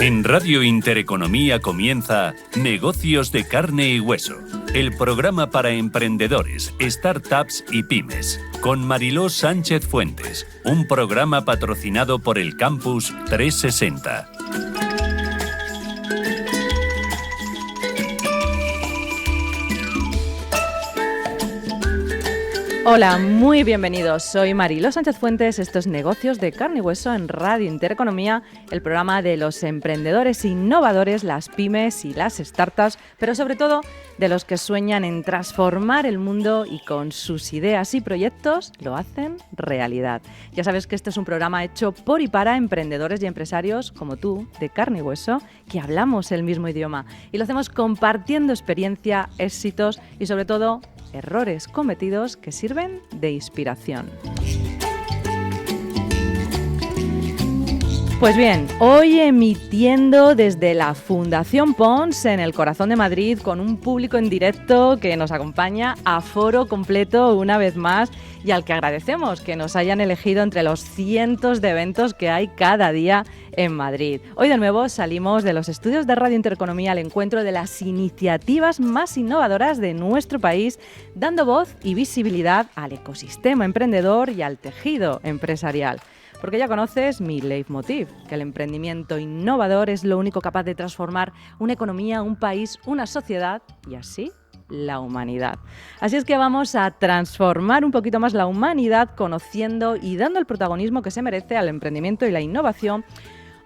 En Radio Intereconomía comienza Negocios de Carne y Hueso, el programa para emprendedores, startups y pymes, con Mariló Sánchez Fuentes, un programa patrocinado por el Campus 360. Hola, muy bienvenidos. Soy Mariló Sánchez Fuentes. Esto es Negocios de Carne y Hueso en Radio Intereconomía, el programa de los emprendedores innovadores, las pymes y las startups, pero sobre todo de los que sueñan en transformar el mundo y con sus ideas y proyectos lo hacen realidad. Ya sabes que este es un programa hecho por y para emprendedores y empresarios como tú, de carne y hueso, que hablamos el mismo idioma y lo hacemos compartiendo experiencia, éxitos y sobre todo errores cometidos que sirven de inspiración. Pues bien, hoy emitiendo desde la Fundación Pons en el corazón de Madrid con un público en directo que nos acompaña a foro completo una vez más y al que agradecemos que nos hayan elegido entre los cientos de eventos que hay cada día en Madrid. Hoy de nuevo salimos de los estudios de Radio Intereconomía al encuentro de las iniciativas más innovadoras de nuestro país, dando voz y visibilidad al ecosistema emprendedor y al tejido empresarial. Porque ya conoces mi leitmotiv, que el emprendimiento innovador es lo único capaz de transformar una economía, un país, una sociedad y así la humanidad. Así es que vamos a transformar un poquito más la humanidad conociendo y dando el protagonismo que se merece al emprendimiento y la innovación,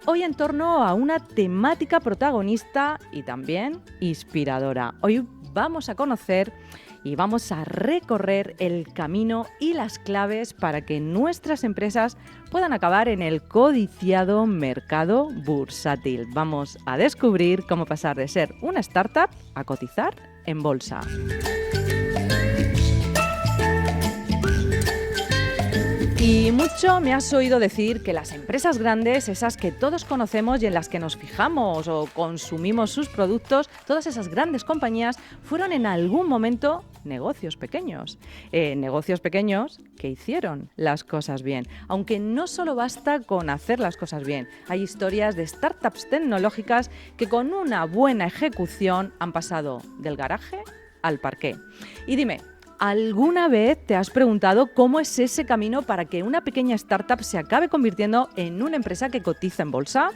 hoy en torno a una temática protagonista y también inspiradora. Hoy vamos a conocer y vamos a recorrer el camino y las claves para que nuestras empresas puedan acabar en el codiciado mercado bursátil. Vamos a descubrir cómo pasar de ser una startup a cotizar en bolsa. Y mucho me has oído decir que las empresas grandes, esas que todos conocemos y en las que nos fijamos o consumimos sus productos, todas esas grandes compañías fueron en algún momento negocios pequeños. Negocios pequeños que hicieron las cosas bien. Aunque no solo basta con hacer las cosas bien. Hay historias de startups tecnológicas que con una buena ejecución han pasado del garaje al parqué. Y dime, ¿alguna vez te has preguntado cómo es ese camino para que una pequeña startup se acabe convirtiendo en una empresa que cotiza en bolsa?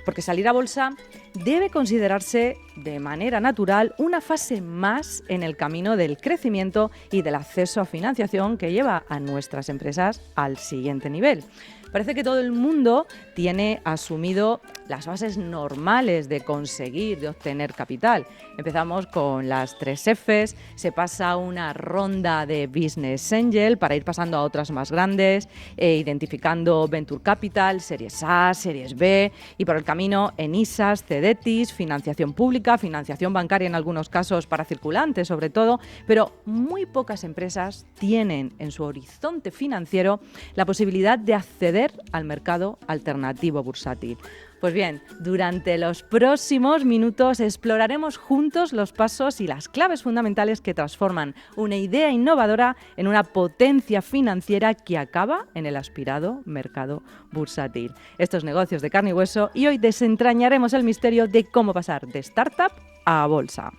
Porque salir a bolsa debe considerarse de manera natural una fase más en el camino del crecimiento y del acceso a financiación que lleva a nuestras empresas al siguiente nivel. Parece que todo el mundo tiene asumido las bases normales de conseguir, de obtener capital. Empezamos con las 3 Fs, se pasa a una ronda de Business Angel para ir pasando a otras más grandes, identificando Venture Capital, Series A, Series B y por el camino ENISAS, CEDETIS, financiación pública, financiación bancaria en algunos casos para circulantes sobre todo, pero muy pocas empresas tienen en su horizonte financiero la posibilidad de acceder al mercado alternativo bursátil. Pues bien, durante los próximos minutos exploraremos juntos los pasos y las claves fundamentales que transforman una idea innovadora en una potencia financiera que acaba en el aspirado mercado bursátil. Estos negocios de carne y hueso y hoy desentrañaremos el misterio de cómo pasar de startup a bolsa.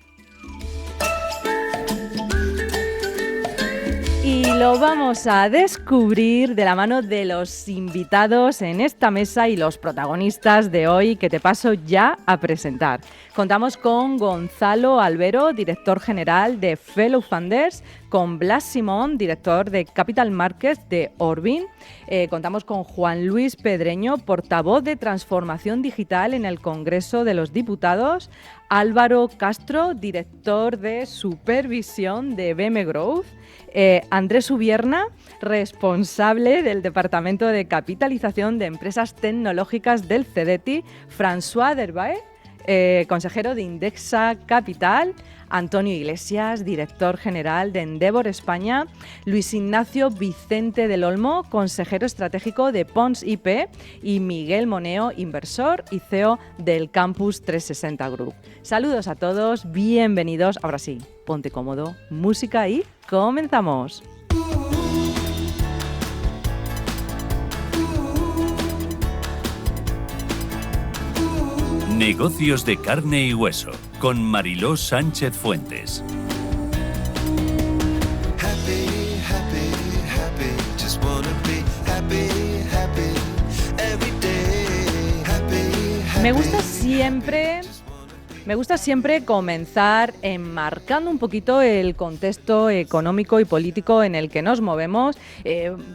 Y lo vamos a descubrir de la mano de los invitados en esta mesa y los protagonistas de hoy que te paso ya a presentar. Contamos con Gonzalo Albero, director general de Fellow Funders, con Blas Simón, director de Capital Markets de Orbin. Contamos con Juan Luis Pedreño, portavoz de Transformación Digital en el Congreso de los Diputados. Álvaro Castro, director de Supervisión de BM Growth. Andrés Ubierna, responsable del Departamento de Capitalización de Empresas Tecnológicas del CEDETI. François Derbae, consejero de Indexa Capital. Antonio Iglesias, director general de Endeavor España, Luis Ignacio Vicente del Olmo, consejero estratégico de Pons IP y Miguel Moneo, inversor y CEO del Campus 360 Group. Saludos a todos, bienvenidos. Ahora sí, ponte cómodo, música y comenzamos. Negocios de carne y hueso, con Mariló Sánchez Fuentes. Me gusta siempre comenzar enmarcando un poquito el contexto económico y político en el que nos movemos.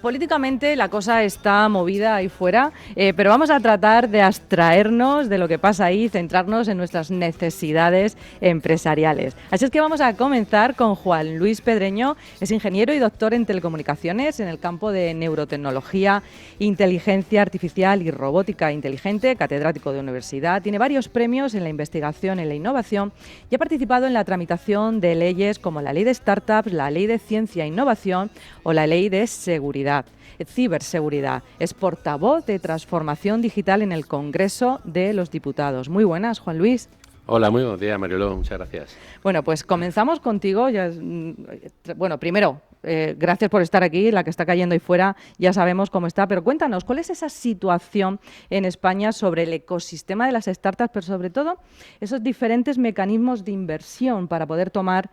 Políticamente la cosa está movida ahí fuera, pero vamos a tratar de abstraernos de lo que pasa ahí y centrarnos en nuestras necesidades empresariales. Así es que vamos a comenzar con Juan Luis Pedreño. Es ingeniero y doctor en telecomunicaciones en el campo de neurotecnología, inteligencia artificial y robótica inteligente, catedrático de universidad. Tiene varios premios en la investigación, en la innovación, y ha participado en la tramitación de leyes como la Ley de Startups, la Ley de Ciencia e Innovación o la Ley de Seguridad, Ciberseguridad. Es portavoz de Transformación Digital en el Congreso de los Diputados. Muy buenas, Juan Luis. Hola, muy buenos días, Mariló. Muchas gracias. Bueno, pues comenzamos contigo. Primero, gracias por estar aquí. La que está cayendo ahí fuera ya sabemos cómo está, pero cuéntanos, ¿cuál es esa situación en España sobre el ecosistema de las startups, pero sobre todo esos diferentes mecanismos de inversión para poder tomar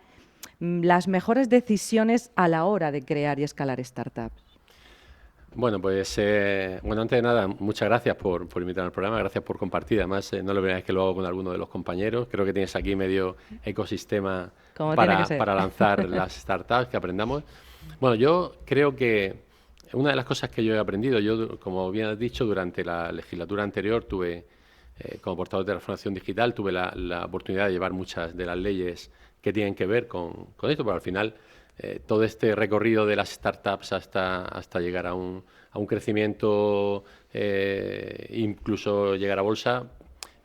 las mejores decisiones a la hora de crear y escalar startups? Bueno, pues antes de nada, muchas gracias por invitarme al programa, gracias por compartir. Además, no es la primera vez que lo hago con alguno de los compañeros. Creo que tienes aquí medio ecosistema para lanzar las startups, que aprendamos. Bueno, yo creo que una de las cosas que yo he aprendido, como bien has dicho, durante la legislatura anterior como portavoz de Transformación Digital, tuve la oportunidad de llevar muchas de las leyes que tienen que ver con esto, pero al final todo este recorrido de las startups hasta llegar a un crecimiento, incluso llegar a bolsa,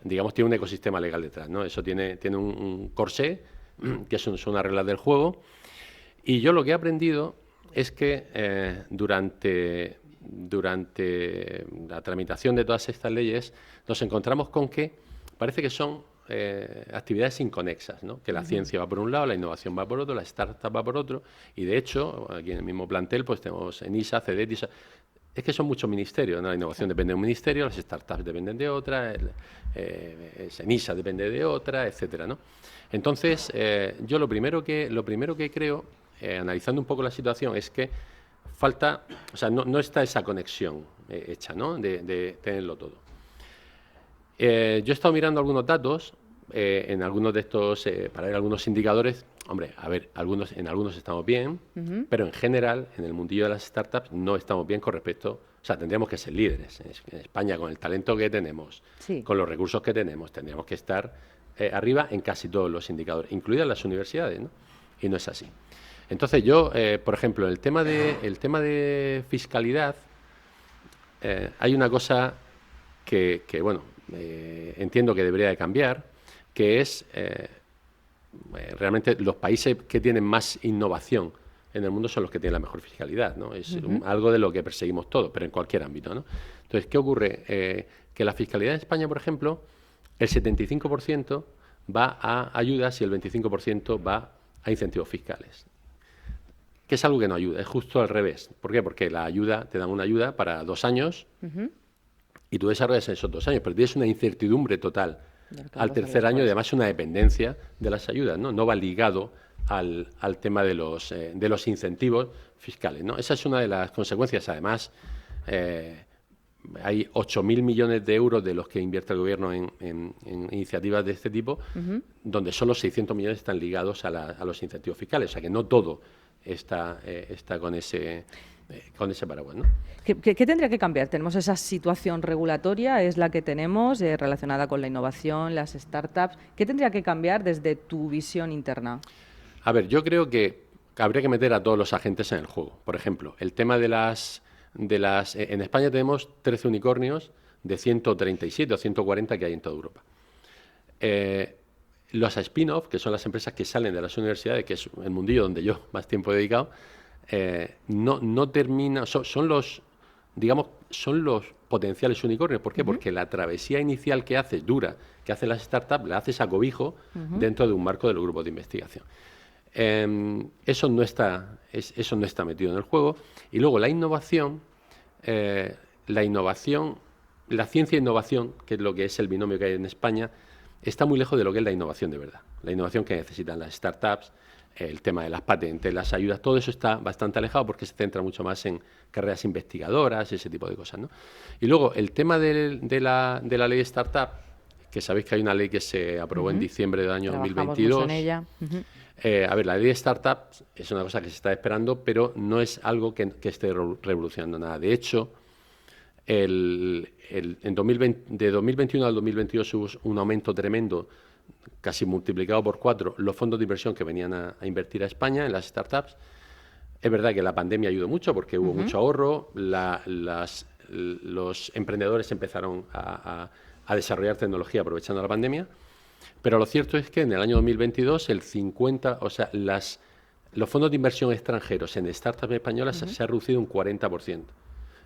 digamos, tiene un ecosistema legal detrás, ¿no? Eso tiene un corsé, que son unas reglas del juego. Y yo lo que he aprendido es que durante la tramitación de todas estas leyes nos encontramos con que parece que son actividades inconexas, ¿no? Que la ciencia va por un lado, la innovación va por otro, la startup va por otro, y de hecho, aquí en el mismo plantel pues tenemos ENISA, CEDET, es que son muchos ministerios, ¿no? La innovación depende de un ministerio, las startups dependen de otra, ENISA depende de otra, etcétera, ¿no? Entonces, yo lo primero que creo, analizando un poco la situación, es que falta, o sea, no está esa conexión hecha, ¿no? De tenerlo todo. Yo he estado mirando algunos datos en algunos de estos, para ver algunos indicadores. Hombre, a ver, en algunos estamos bien, pero en general, en el mundillo de las startups, no estamos bien con respecto. O sea, tendríamos que ser líderes. En España, con el talento que tenemos, sí, con los recursos que tenemos, tendríamos que estar arriba en casi todos los indicadores, incluidas las universidades, ¿no? Y no es así. Entonces, yo, por ejemplo, el tema de fiscalidad, hay una cosa que entiendo que debería de cambiar, que es realmente los países que tienen más innovación en el mundo son los que tienen la mejor fiscalidad, ¿no? Es algo de lo que perseguimos todos, pero en cualquier ámbito, ¿no? Entonces, ¿qué ocurre? Que la fiscalidad en España, por ejemplo, el 75% va a ayudas y el 25% va a incentivos fiscales, que es algo que no ayuda, es justo al revés. ¿Por qué? Porque la ayuda, te dan una ayuda para 2 años, y tú desarrollas en esos 2 años, pero tienes una incertidumbre total al tercer año, y además una dependencia de las ayudas, ¿no? No va ligado al tema de los incentivos fiscales, ¿no? Esa es una de las consecuencias. Además, hay 8.000 millones de euros de los que invierte el Gobierno en iniciativas de este tipo, donde solo 600 millones están ligados a los incentivos fiscales. O sea, que no todo está con ese paraguas, ¿no? ¿Qué tendría que cambiar? Tenemos esa situación regulatoria, es la que tenemos, relacionada con la innovación, las startups. ¿Qué tendría que cambiar desde tu visión interna? A ver, yo creo que habría que meter a todos los agentes en el juego. Por ejemplo, el tema de las en España tenemos 13 unicornios de 137 o 140 que hay en toda Europa. Los spin-off, que son las empresas que salen de las universidades, que es el mundillo donde yo más tiempo he dedicado, no termina, son los potenciales unicornios. ¿Por qué? Porque la travesía inicial que hacen las startups, la haces a cobijo dentro de un marco de los grupos de investigación. Eso no está metido en el juego. Y luego la innovación la ciencia e innovación, que es lo que es el binomio que hay en España, está muy lejos de lo que es la innovación de verdad. La innovación que necesitan las startups, el tema de las patentes, las ayudas, todo eso está bastante alejado porque se centra mucho más en carreras investigadoras, ese tipo de cosas, ¿no? Y luego, el tema de la ley de startup, que sabéis que hay una ley que se aprobó en diciembre del año Trabajamos 2022. mucho en ella. A ver, la ley de startups es una cosa que se está esperando, pero no es algo que esté revolucionando nada. De hecho, en 2020, de 2021 al 2022 hubo un aumento tremendo, casi multiplicado por 4, los fondos de inversión que venían a invertir a España en las startups. Es verdad que la pandemia ayudó mucho porque hubo mucho ahorro, los emprendedores empezaron a desarrollar tecnología aprovechando la pandemia, pero lo cierto es que en el año 2022 los fondos de inversión extranjeros en startups españolas se ha reducido un 40%.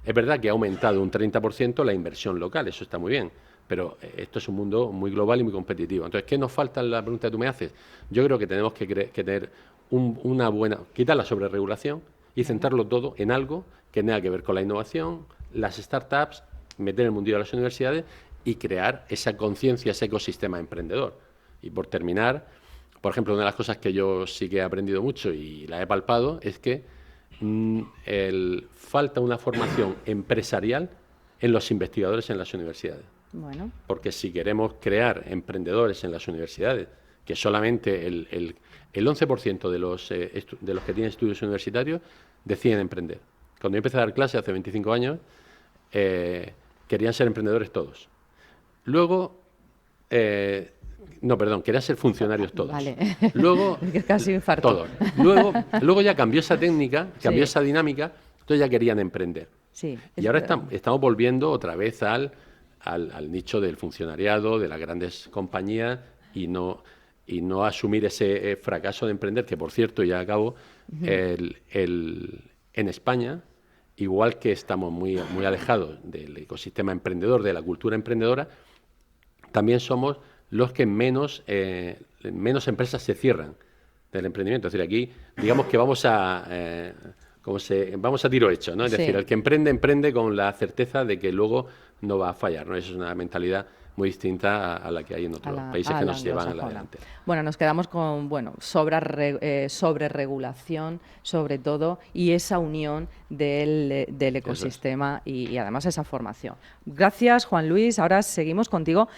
Es verdad que ha aumentado un 30% la inversión local, eso está muy bien, pero esto es un mundo muy global y muy competitivo. Entonces, ¿qué nos falta en la pregunta que tú me haces? Yo creo que tenemos que tener una buena... quitar la sobreregulación y centrarlo todo en algo que tenga que ver con la innovación, las startups, meter el mundillo a las universidades y crear esa conciencia, ese ecosistema emprendedor. Y por terminar, por ejemplo, una de las cosas que yo sí que he aprendido mucho y la he palpado es que falta una formación empresarial en los investigadores en las universidades. Bueno. Porque si queremos crear emprendedores en las universidades, que solamente el 11% de los que tienen estudios universitarios deciden emprender. Cuando yo empecé a dar clase hace 25 años, querían ser emprendedores todos. Luego, querían ser funcionarios todos. Vale. Luego, casi infarto. Todos. Luego ya cambió esa técnica, cambió esa dinámica, entonces ya querían emprender. Sí, y ahora estamos volviendo otra vez al nicho del funcionariado, de las grandes compañías y no asumir ese fracaso de emprender, que por cierto, ya acabo, en España, igual que estamos muy alejados del ecosistema emprendedor, de la cultura emprendedora, también somos los que menos empresas se cierran del emprendimiento. Es decir, aquí digamos que vamos a tiro hecho, ¿no? Es decir, el que emprende con la certeza de que luego no va a fallar, ¿no? Eso es una mentalidad muy distinta a la que hay en otros países que nos llevan adelante. Bueno, nos quedamos con sobreregulación, sobre todo, y esa unión del ecosistema y además esa formación. Gracias, Juan Luis. Ahora seguimos contigo,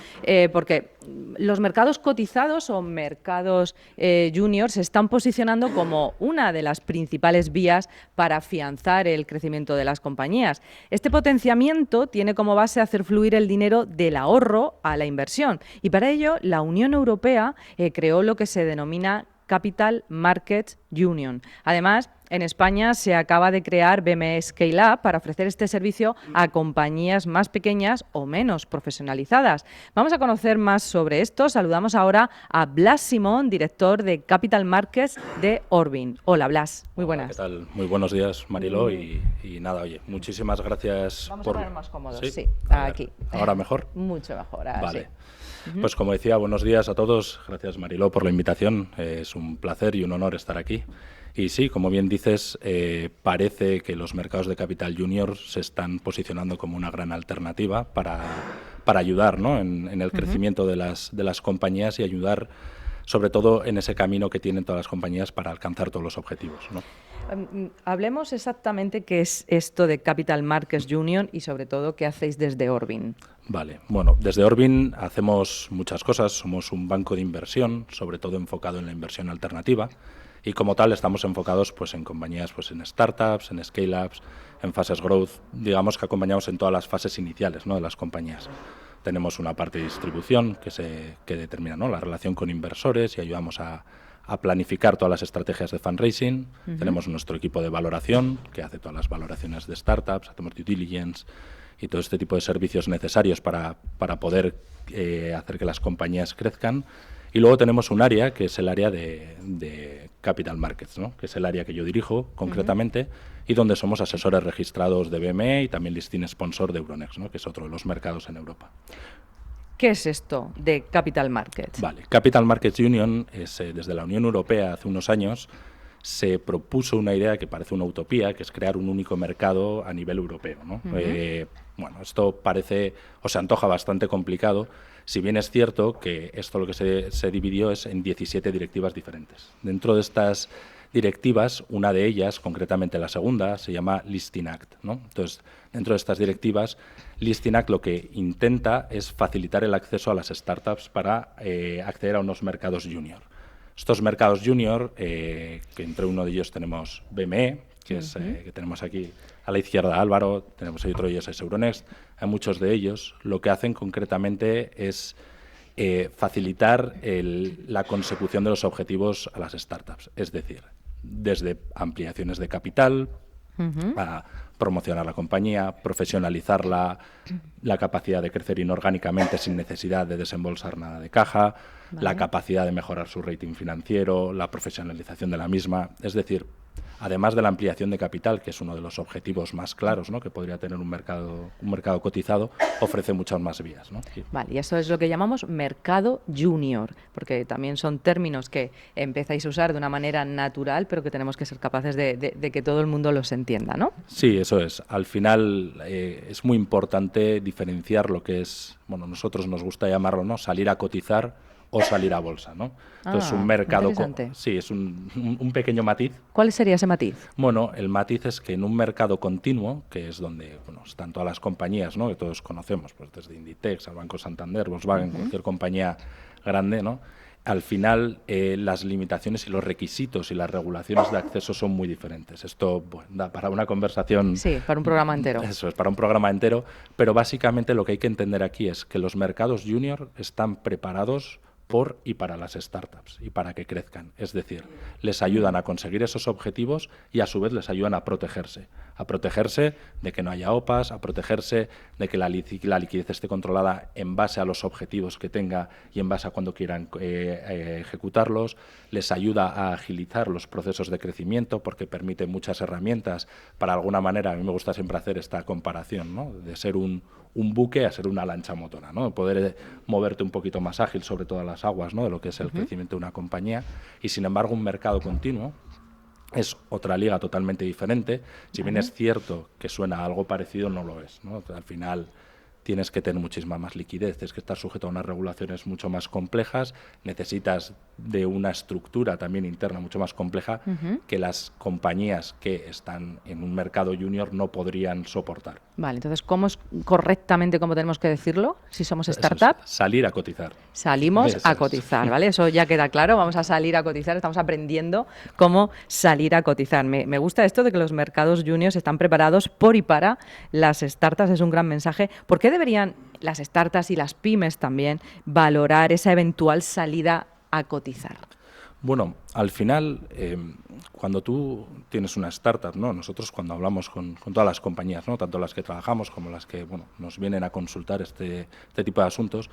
porque los mercados cotizados o mercados juniors se están posicionando como una de las principales vías para afianzar el crecimiento de las compañías. Este potenciamiento tiene como base hacer fluir el dinero del ahorro a la inversión, y para ello la Unión Europea creó lo que se denomina Capital Markets Union. Además, en España se acaba de crear BME Scale Up para ofrecer este servicio a compañías más pequeñas o menos profesionalizadas. Vamos a conocer más sobre esto. Saludamos ahora a Blas Simón, director de Capital Markets de Orbin. Hola, Blas. Muy buenas. Hola, ¿qué tal? Muy buenos días, Mariló. Y nada, oye, muchísimas gracias. Vamos a poner más cómodos, sí, ver, aquí. ¿Ahora mejor? Mucho mejor, vale. Sí. Pues como decía, buenos días a todos. Gracias, Mariló, por la invitación. Es un placer y un honor estar aquí. Y sí, como bien dices, parece que los mercados de capital junior se están posicionando como una gran alternativa para ayudar, ¿no?, en el crecimiento de las compañías y ayudar sobre todo en ese camino que tienen todas las compañías para alcanzar todos los objetivos, ¿no? Hablemos exactamente qué es esto de Capital Markets Union y sobre todo qué hacéis desde Orbin. Vale, bueno, desde Orbin hacemos muchas cosas. Somos un banco de inversión, sobre todo enfocado en la inversión alternativa, y como tal estamos enfocados pues en compañías, pues en startups, en scale-ups, en fases growth. Digamos que acompañamos en todas las fases iniciales, ¿no?, de las compañías. Tenemos una parte de distribución que determina, ¿no?, la relación con inversores y ayudamos a planificar todas las estrategias de fundraising. Tenemos nuestro equipo de valoración que hace todas las valoraciones de startups, hacemos due diligence y todo este tipo de servicios necesarios para poder hacer que las compañías crezcan. Y luego tenemos un área que es el área de Capital Markets, ¿no?, que es el área que yo dirijo concretamente y donde somos asesores registrados de BME y también listing sponsor de Euronext, ¿no?, que es otro de los mercados en Europa. ¿Qué es esto de Capital Markets? Vale, Capital Markets Union es desde la Unión Europea hace unos años se propuso una idea que parece una utopía, que es crear un único mercado a nivel europeo, ¿no? Bueno, esto parece o se antoja bastante complicado, si bien es cierto que esto lo que se dividió es en 17 directivas diferentes. Dentro de estas directivas, una de ellas, concretamente la segunda, se llama Listing Act, ¿no? Entonces, dentro de estas directivas, Listing Act lo que intenta es facilitar el acceso a las startups para acceder a unos mercados junior. Estos mercados junior, que entre uno de ellos tenemos BME, que es que tenemos aquí a la izquierda Álvaro, tenemos ahí otro de ellos, es Euronext, hay muchos de ellos, lo que hacen concretamente es facilitar la consecución de los objetivos a las startups, es decir, desde ampliaciones de capital, a promocionar la compañía, profesionalizarla, la capacidad de crecer inorgánicamente sin necesidad de desembolsar nada de caja, la capacidad de mejorar su rating financiero, la profesionalización de la misma, es decir, además de la ampliación de capital, que es uno de los objetivos más claros, ¿no?, que podría tener un mercado cotizado, ofrece muchas más vías, ¿no? Vale, y eso es lo que llamamos mercado junior, porque también son términos que empezáis a usar de una manera natural, pero que tenemos que ser capaces de que todo el mundo los entienda, ¿no? Sí, eso es. Al final es muy importante diferenciar lo que es, bueno, nosotros nos gusta llamarlo, ¿no?, salir a cotizar o salir a bolsa, ¿no? Entonces, un mercado... Sí, es un pequeño matiz. ¿Cuál sería ese matiz? Bueno, el matiz es que en un mercado continuo, que es donde están todas las compañías, ¿no?, que todos conocemos, pues desde Inditex al Banco Santander, Volkswagen, cualquier compañía grande, ¿no?, al final las limitaciones y los requisitos y las regulaciones de acceso son muy diferentes. Esto da para una conversación... Sí, para un programa entero. Eso es, para un programa entero, pero básicamente lo que hay que entender aquí es que los mercados junior están preparados por y para las startups y para que crezcan. Es decir, les ayudan a conseguir esos objetivos y a su vez les ayudan a protegerse de que no haya OPAs, a protegerse de que la liquidez esté controlada en base a los objetivos que tenga y en base a cuando quieran ejecutarlos. Les ayuda a agilizar los procesos de crecimiento porque permite muchas herramientas. Para alguna manera, a mí me gusta siempre hacer esta comparación, ¿no?, de ser un buque a ser una lancha motora, ¿no?, poder moverte un poquito más ágil sobre todas las aguas, ¿no?, de lo que es el crecimiento de una compañía. Y sin embargo, un mercado continuo es otra liga totalmente diferente. Si bien es cierto que suena a algo parecido, no lo es, ¿no? Al final tienes que tener muchísima más liquidez, tienes que estar sujeto a unas regulaciones mucho más complejas, necesitas de una estructura también interna mucho más compleja que las compañías que están en un mercado junior no podrían soportar. Vale, entonces, ¿cómo es correctamente cómo tenemos que decirlo si somos startup? Salir a cotizar. Salimos a cotizar, ¿vale? Eso ya queda claro, vamos a salir a cotizar, estamos aprendiendo cómo salir a cotizar. Me gusta esto de que los mercados juniors están preparados por y para las startups, es un gran mensaje. ¿Por qué deberían las startups y las pymes también valorar esa eventual salida a cotizar? Bueno, al final, cuando tú tienes una startup, ¿no?, nosotros cuando hablamos con todas las compañías, ¿no?, tanto las que trabajamos como las que nos vienen a consultar este tipo de asuntos,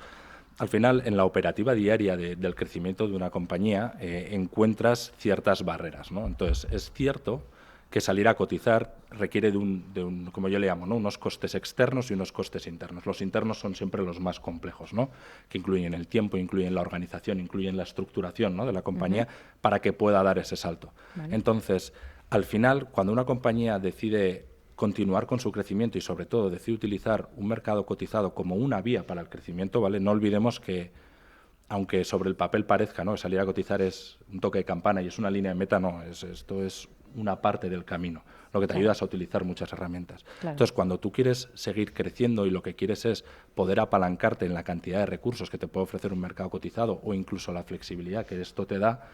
al final en la operativa diaria del crecimiento de una compañía encuentras ciertas barreras, ¿no? Entonces, es cierto que salir a cotizar requiere de un como yo le llamo, ¿no?, unos costes externos y unos costes internos. Los internos son siempre los más complejos, ¿no?, que incluyen el tiempo, incluyen la organización, incluyen la estructuración, ¿no?, de la compañía para que pueda dar ese salto. Vale. Entonces, al final, cuando una compañía decide continuar con su crecimiento y sobre todo decide utilizar un mercado cotizado como una vía para el crecimiento, ¿vale?, no olvidemos que aunque sobre el papel parezca, ¿no?, salir a cotizar es un toque de campana y es una línea de meta, no, esto es una parte del camino, lo que te ayuda es a utilizar muchas herramientas. Claro. Entonces, cuando tú quieres seguir creciendo y lo que quieres es poder apalancarte en la cantidad de recursos que te puede ofrecer un mercado cotizado o incluso la flexibilidad que esto te da,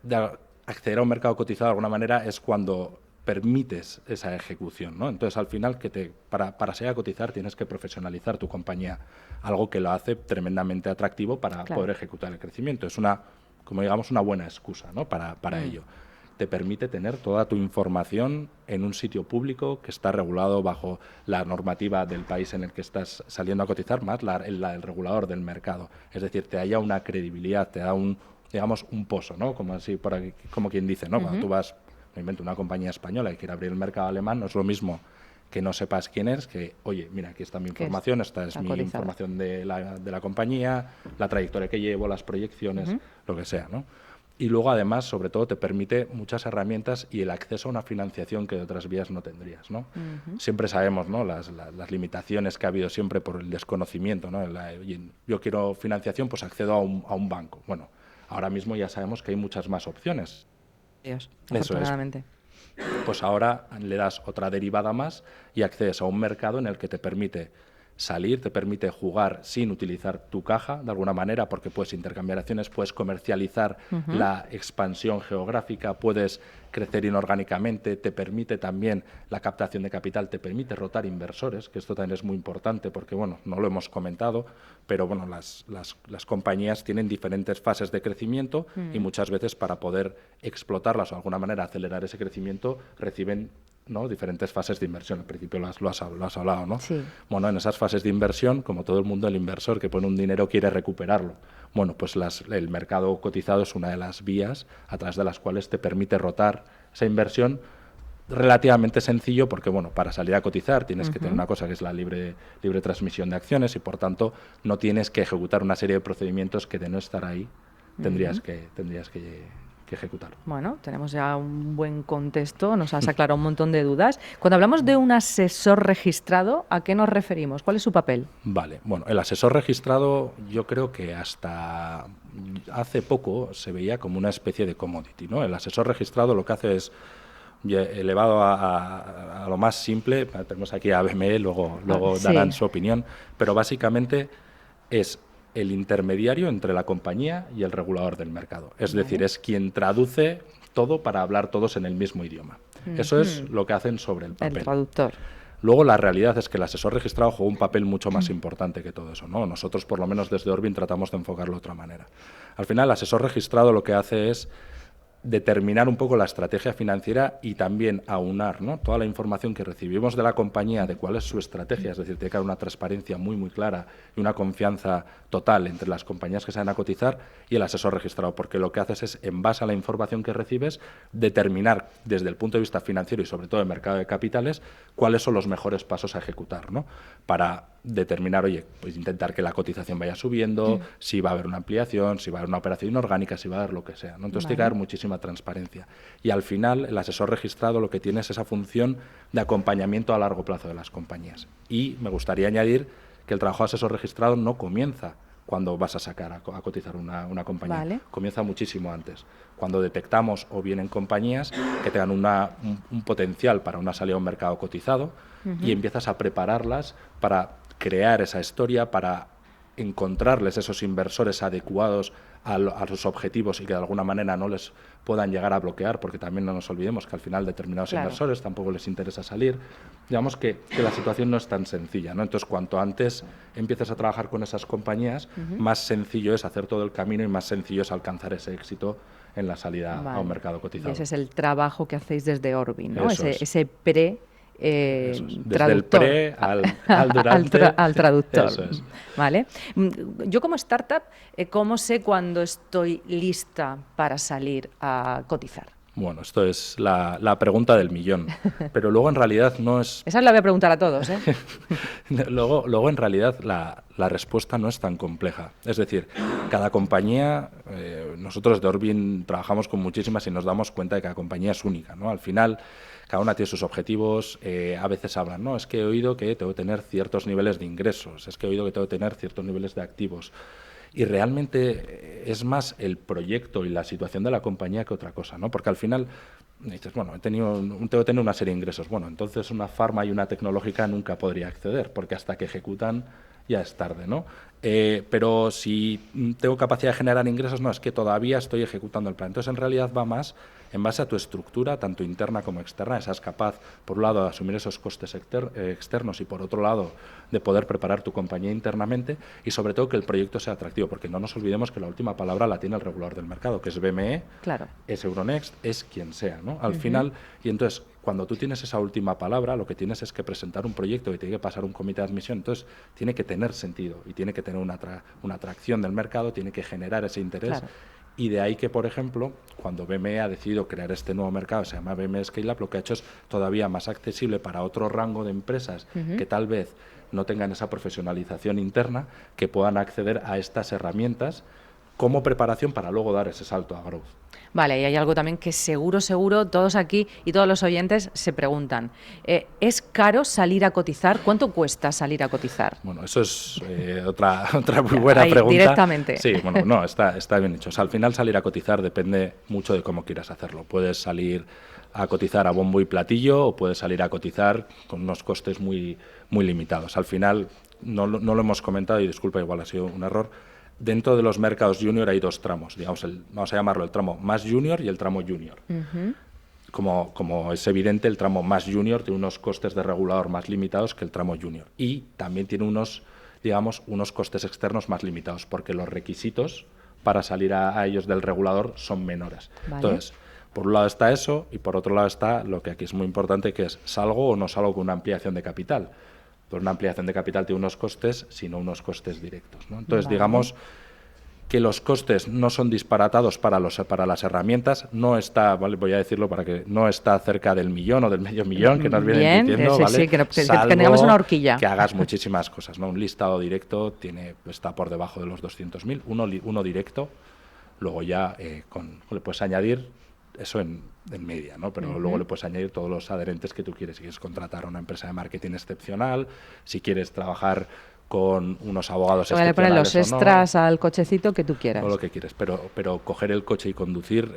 de acceder a un mercado cotizado de alguna manera es cuando permites esa ejecución, ¿no? Entonces, al final, para salir a cotizar tienes que profesionalizar tu compañía, algo que lo hace tremendamente atractivo para poder ejecutar el crecimiento. Es como digamos, una buena excusa, ¿no?, para ello. Te permite tener toda tu información en un sitio público que está regulado bajo la normativa del país en el que estás saliendo a cotizar, más el regulador del mercado. Es decir, te haya una credibilidad, te da un pozo, ¿no?, como así, como quien dice, ¿no? Cuando tú vas, me invento, una compañía española y quiere abrir el mercado alemán, no es lo mismo que no sepas quién es, que, oye, mira, aquí está mi información, esta es mi información de la compañía, la trayectoria que llevo, las proyecciones, lo que sea, ¿no? Y luego, además, sobre todo, te permite muchas herramientas y el acceso a una financiación que de otras vías no tendrías, ¿no? Siempre sabemos, ¿no?, las limitaciones que ha habido siempre por el desconocimiento, ¿no? Oye, yo quiero financiación, pues accedo a un banco. Bueno, ahora mismo ya sabemos que hay muchas más opciones. Dios, Eso afortunadamente. Pues ahora le das otra derivada más y accedes a un mercado en el que te permite salir, te permite jugar sin utilizar tu caja de alguna manera, porque puedes intercambiar acciones, puedes comercializar la expansión geográfica, puedes crecer inorgánicamente, te permite también la captación de capital, te permite rotar inversores, que esto también es muy importante porque, bueno, no lo hemos comentado, pero bueno, las compañías tienen diferentes fases de crecimiento y muchas veces para poder explotarlas o de alguna manera acelerar ese crecimiento reciben, ¿no?, diferentes fases de inversión. Al principio lo has hablado, ¿no? Sí. Bueno, en esas fases de inversión, como todo el mundo, el inversor que pone un dinero quiere recuperarlo. Bueno, pues el mercado cotizado es una de las vías a través de las cuales te permite rotar esa inversión, relativamente sencillo porque, bueno, para salir a cotizar tienes que tener una cosa que es la libre transmisión de acciones y, por tanto, no tienes que ejecutar una serie de procedimientos que de no estar ahí tendrías que ejecutar. Bueno, tenemos ya un buen contexto, nos has aclarado un montón de dudas. Cuando hablamos de un asesor registrado, ¿a qué nos referimos? ¿Cuál es su papel? Vale, bueno, el asesor registrado yo creo que hasta hace poco se veía como una especie de commodity, ¿no? El asesor registrado lo que hace es, elevado a lo más simple, tenemos aquí a BME, luego darán su opinión, pero básicamente es el intermediario entre la compañía y el regulador del mercado. Es decir, es quien traduce todo para hablar todos en el mismo idioma. Eso es lo que hacen sobre el papel. El traductor. Luego, la realidad es que el asesor registrado juega un papel mucho más importante que todo eso, ¿no? Nosotros, por lo menos desde Orbin, tratamos de enfocarlo de otra manera. Al final, el asesor registrado lo que hace es determinar un poco la estrategia financiera y también aunar, ¿no?, toda la información que recibimos de la compañía de cuál es su estrategia, es decir, tiene que haber una transparencia muy, muy clara y una confianza total entre las compañías que se van a cotizar y el asesor registrado, porque lo que haces es, en base a la información que recibes, determinar desde el punto de vista financiero y sobre todo del mercado de capitales cuáles son los mejores pasos a ejecutar, ¿no?, para determinar, oye, pues intentar que la cotización vaya subiendo, si va a haber una ampliación, si va a haber una operación inorgánica, si va a haber lo que sea, ¿no? Entonces tiene que haber muchísima transparencia. Y al final, el asesor registrado lo que tiene es esa función de acompañamiento a largo plazo de las compañías. Y me gustaría añadir que el trabajo de asesor registrado no comienza cuando vas a sacar a cotizar una compañía. Vale. Comienza muchísimo antes. Cuando detectamos o vienen compañías que tengan un potencial para una salida a un mercado cotizado y empiezas a prepararlas para crear esa historia, para encontrarles esos inversores adecuados a sus objetivos y que de alguna manera no les puedan llegar a bloquear, porque también no nos olvidemos que al final determinados inversores tampoco les interesa salir. Digamos que la situación no es tan sencilla, ¿no? Entonces, cuanto antes empieces a trabajar con esas compañías, más sencillo es hacer todo el camino y más sencillo es alcanzar ese éxito en la salida a un mercado cotizado. Y ese es el trabajo que hacéis desde Orbin, ¿no? Ese desde traductor, el pre al durante al traductor. Eso es. ¿Vale? Yo como startup, ¿cómo sé cuándo estoy lista para salir a cotizar? Bueno, esto es la pregunta del millón, pero luego en realidad no es... Esa la voy a preguntar a todos, ¿eh? luego en realidad la respuesta no es tan compleja. Es decir, cada compañía, nosotros de Orbin trabajamos con muchísimas y nos damos cuenta de que cada compañía es única, ¿no? Al final, cada una tiene sus objetivos, a veces hablan, no, es que he oído que tengo que tener ciertos niveles de ingresos, es que he oído que tengo que tener ciertos niveles de activos. Y realmente es más el proyecto y la situación de la compañía que otra cosa, ¿no? Porque al final dices, bueno, tengo que tener una serie de ingresos. Bueno, entonces una farma y una tecnológica nunca podría acceder, porque hasta que ejecutan ya es tarde, ¿no? Pero si tengo capacidad de generar ingresos, no, es que todavía estoy ejecutando el plan. Entonces, en realidad va más en base a tu estructura, tanto interna como externa. Seas capaz, por un lado, de asumir esos costes externos y, por otro lado, de poder preparar tu compañía internamente y, sobre todo, que el proyecto sea atractivo, porque no nos olvidemos que la última palabra la tiene el regulador del mercado, que es BME, es Euronext, es quien sea, ¿no? Al final, y entonces, cuando tú tienes esa última palabra, lo que tienes es que presentar un proyecto que tiene que pasar un comité de admisión, entonces tiene que tener sentido y tiene que tener una atracción del mercado, tiene que generar ese interés. Y de ahí que, por ejemplo, cuando BME ha decidido crear este nuevo mercado, se llama BME Scale Up, lo que ha hecho es todavía más accesible para otro rango de empresas que tal vez no tengan esa profesionalización interna, que puedan acceder a estas herramientas como preparación para luego dar ese salto a growth. Vale, y hay algo también que seguro, todos aquí y todos los oyentes se preguntan. ¿Es caro salir a cotizar? ¿Cuánto cuesta salir a cotizar? Bueno, eso es otra muy buena pregunta. Directamente. Sí, bueno, no, está bien dicho. O sea, al final salir a cotizar depende mucho de cómo quieras hacerlo. Puedes salir a cotizar a bombo y platillo o puedes salir a cotizar con unos costes muy, muy limitados. Al final, no lo hemos comentado y disculpa, igual ha sido un error. Dentro de los mercados junior hay 2 tramos, digamos, vamos a llamarlo el tramo más junior y el tramo junior. Uh-huh. Como es evidente, el tramo más junior tiene unos costes de regulador más limitados que el tramo junior y también tiene unos costes externos más limitados porque los requisitos para salir a ellos del regulador son menores. Vale. Entonces, por un lado está eso y por otro lado está lo que aquí es muy importante, que es ¿salgo o no salgo con una ampliación de capital? Pues una ampliación de capital tiene unos costes, sino unos costes directos, ¿no? Entonces, digamos que los costes no son disparatados para las herramientas, no está, ¿vale? Voy a decirlo para que no está cerca del 1.000.000 o del medio millón que nos vienen diciendo, sí, ¿vale? Sí, que tengamos una horquilla. Que hagas muchísimas cosas, ¿no? Un listado directo está por debajo de los 200.000, uno directo, luego ya le puedes añadir eso en media, ¿no? Pero luego le puedes añadir todos los adherentes que tú quieres. Si quieres contratar a una empresa de marketing excepcional, si quieres trabajar con unos abogados excepcionales. Poner los extras al cochecito que tú quieras. Todo lo que quieres, pero coger el coche y conducir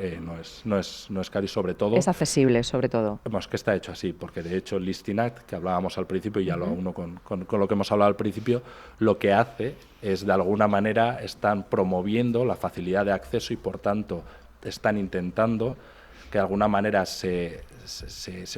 no es caro y sobre todo... Es accesible, sobre todo. Vemos que está hecho así, porque de hecho el Listing Act, que hablábamos al principio, y ya lo uno con lo que hemos hablado al principio, lo que hace es, de alguna manera, están promoviendo la facilidad de acceso y, por tanto, están intentando que de alguna manera se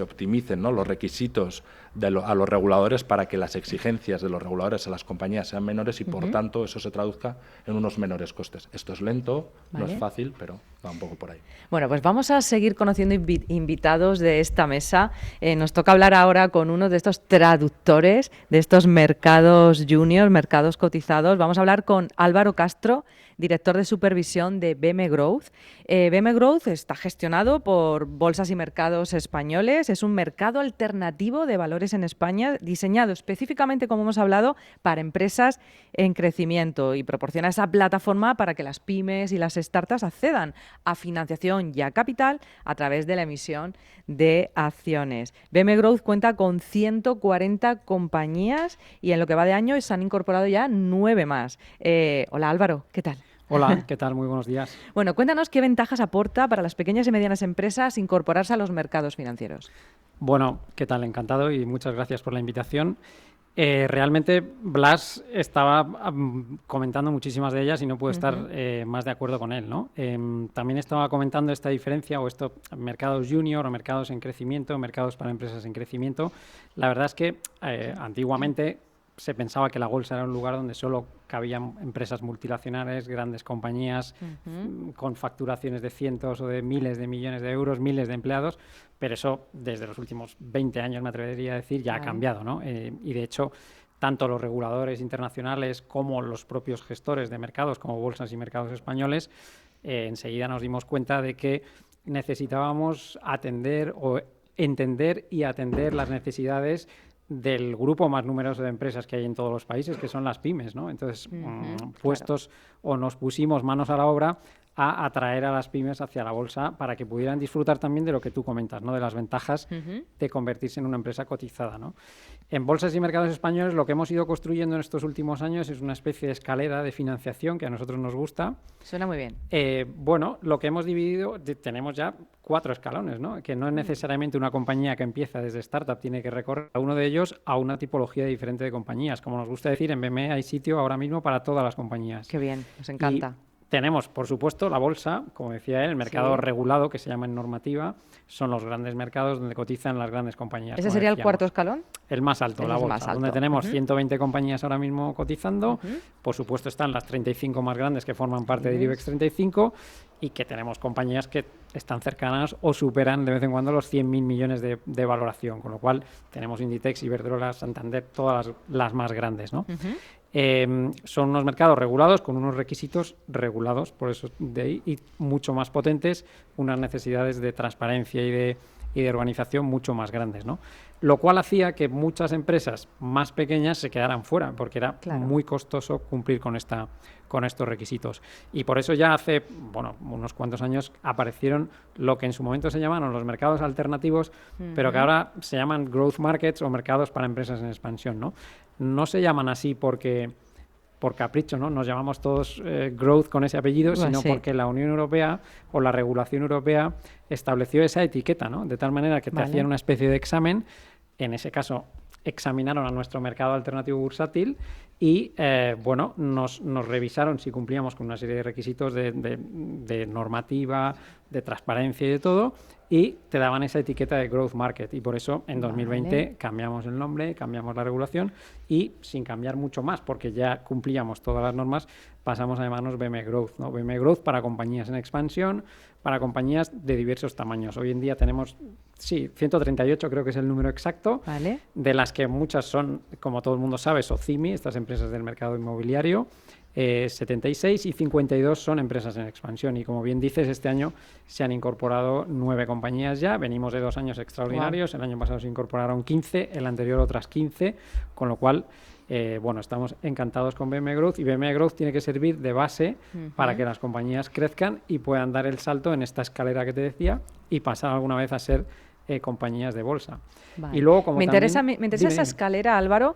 optimicen, ¿no?, los requisitos a los reguladores para que las exigencias de los reguladores a las compañías sean menores y, por tanto, eso se traduzca en unos menores costes. Esto es lento, no es fácil, pero va un poco por ahí. Bueno, pues vamos a seguir conociendo invitados de esta mesa. Nos toca hablar ahora con uno de estos traductores de estos mercados juniors, mercados cotizados. Vamos a hablar con Álvaro Castro, director de supervisión de BM Growth. BM Growth está gestionado por Bolsas y Mercados Españoles. Es un mercado alternativo de valores en España, diseñado específicamente, como hemos hablado, para empresas en crecimiento y proporciona esa plataforma para que las pymes y las startups accedan a financiación y a capital a través de la emisión de acciones. BM Growth cuenta con 140 compañías y en lo que va de año se han incorporado ya 9 más. Hola Álvaro, ¿qué tal? Hola, ¿qué tal? Muy buenos días. Bueno, cuéntanos qué ventajas aporta para las pequeñas y medianas empresas incorporarse a los mercados financieros. Bueno, ¿qué tal? Encantado y muchas gracias por la invitación. Realmente Blas estaba comentando muchísimas de ellas y no puedo estar más de acuerdo con él, ¿no? También estaba comentando esta diferencia o esto, mercados junior o mercados en crecimiento, mercados para empresas en crecimiento. La verdad es que antiguamente se pensaba que la bolsa era un lugar donde solo cabían empresas multinacionales, grandes compañías con facturaciones de cientos o de miles de millones de euros, miles de empleados, pero eso desde los últimos 20 años, me atrevería a decir, ya ha cambiado, ¿no? Y de hecho, tanto los reguladores internacionales como los propios gestores de mercados, como Bolsas y Mercados Españoles, enseguida nos dimos cuenta de que necesitábamos atender o entender y atender las necesidades del grupo más numeroso de empresas que hay en todos los países, que son las pymes, ¿no? Entonces, puestos o nos pusimos manos a la obra a atraer a las pymes hacia la bolsa para que pudieran disfrutar también de lo que tú comentas, ¿no? De las ventajas de convertirse en una empresa cotizada, ¿no? En Bolsas y Mercados Españoles lo que hemos ido construyendo en estos últimos años es una especie de escalera de financiación que a nosotros nos gusta. Suena muy bien. Bueno, lo que hemos dividido, tenemos ya 4 escalones, ¿no? Que no es necesariamente una compañía que empieza desde startup, tiene que recorrer a uno de ellos a una tipología diferente de compañías. Como nos gusta decir, en BME hay sitio ahora mismo para todas las compañías. Qué bien, nos encanta. Tenemos, por supuesto, la bolsa, como decía él, el mercado regulado, que se llama en normativa, son los grandes mercados donde cotizan las grandes compañías. ¿Ese sería el cuarto escalón? El más alto, la bolsa, donde tenemos 120 compañías ahora mismo cotizando. Por supuesto están las 35 más grandes que forman parte del IBEX 35 y que tenemos compañías que están cercanas o superan de vez en cuando los 100.000 millones de valoración, con lo cual tenemos Inditex, Iberdrola, Santander, todas las más grandes, ¿no? Son unos mercados regulados con unos requisitos regulados, por eso de ahí, y mucho más potentes, unas necesidades de transparencia y de y de organización mucho más grandes, ¿no? Lo cual hacía que muchas empresas más pequeñas se quedaran fuera, porque era muy costoso cumplir con estos requisitos. Y por eso ya hace, unos cuantos años aparecieron lo que en su momento se llamaron los mercados alternativos, pero que ahora se llaman growth markets o mercados para empresas en expansión, ¿no? No se llaman así por capricho, ¿no? Nos llamamos todos growth con ese apellido, sino porque la Unión Europea o la regulación europea estableció esa etiqueta, ¿no? De tal manera que te hacían una especie de examen. En ese caso, examinaron a nuestro mercado alternativo bursátil y, nos revisaron si cumplíamos con una serie de requisitos de normativa, de transparencia y de todo, y te daban esa etiqueta de Growth Market. Y por eso, en 2020, cambiamos el nombre, cambiamos la regulación y, sin cambiar mucho más, porque ya cumplíamos todas las normas, pasamos a llamarnos BME Growth, ¿no? BME Growth para compañías en expansión, para compañías de diversos tamaños. Hoy en día tenemos, 138 creo que es el número exacto, de las que muchas son, como todo el mundo sabe, SOCIMI, estas empresas del mercado inmobiliario, 76 y 52 son empresas en expansión. Y como bien dices, este año se han incorporado 9 compañías ya. Venimos de 2 años extraordinarios. El año pasado se incorporaron 15, el anterior otras 15, con lo cual estamos encantados con BME Growth, y BME Growth tiene que servir de base para que las compañías crezcan y puedan dar el salto en esta escalera que te decía y pasar alguna vez a ser compañías de bolsa. Vale. Y luego, como me interesa esa escalera, Álvaro.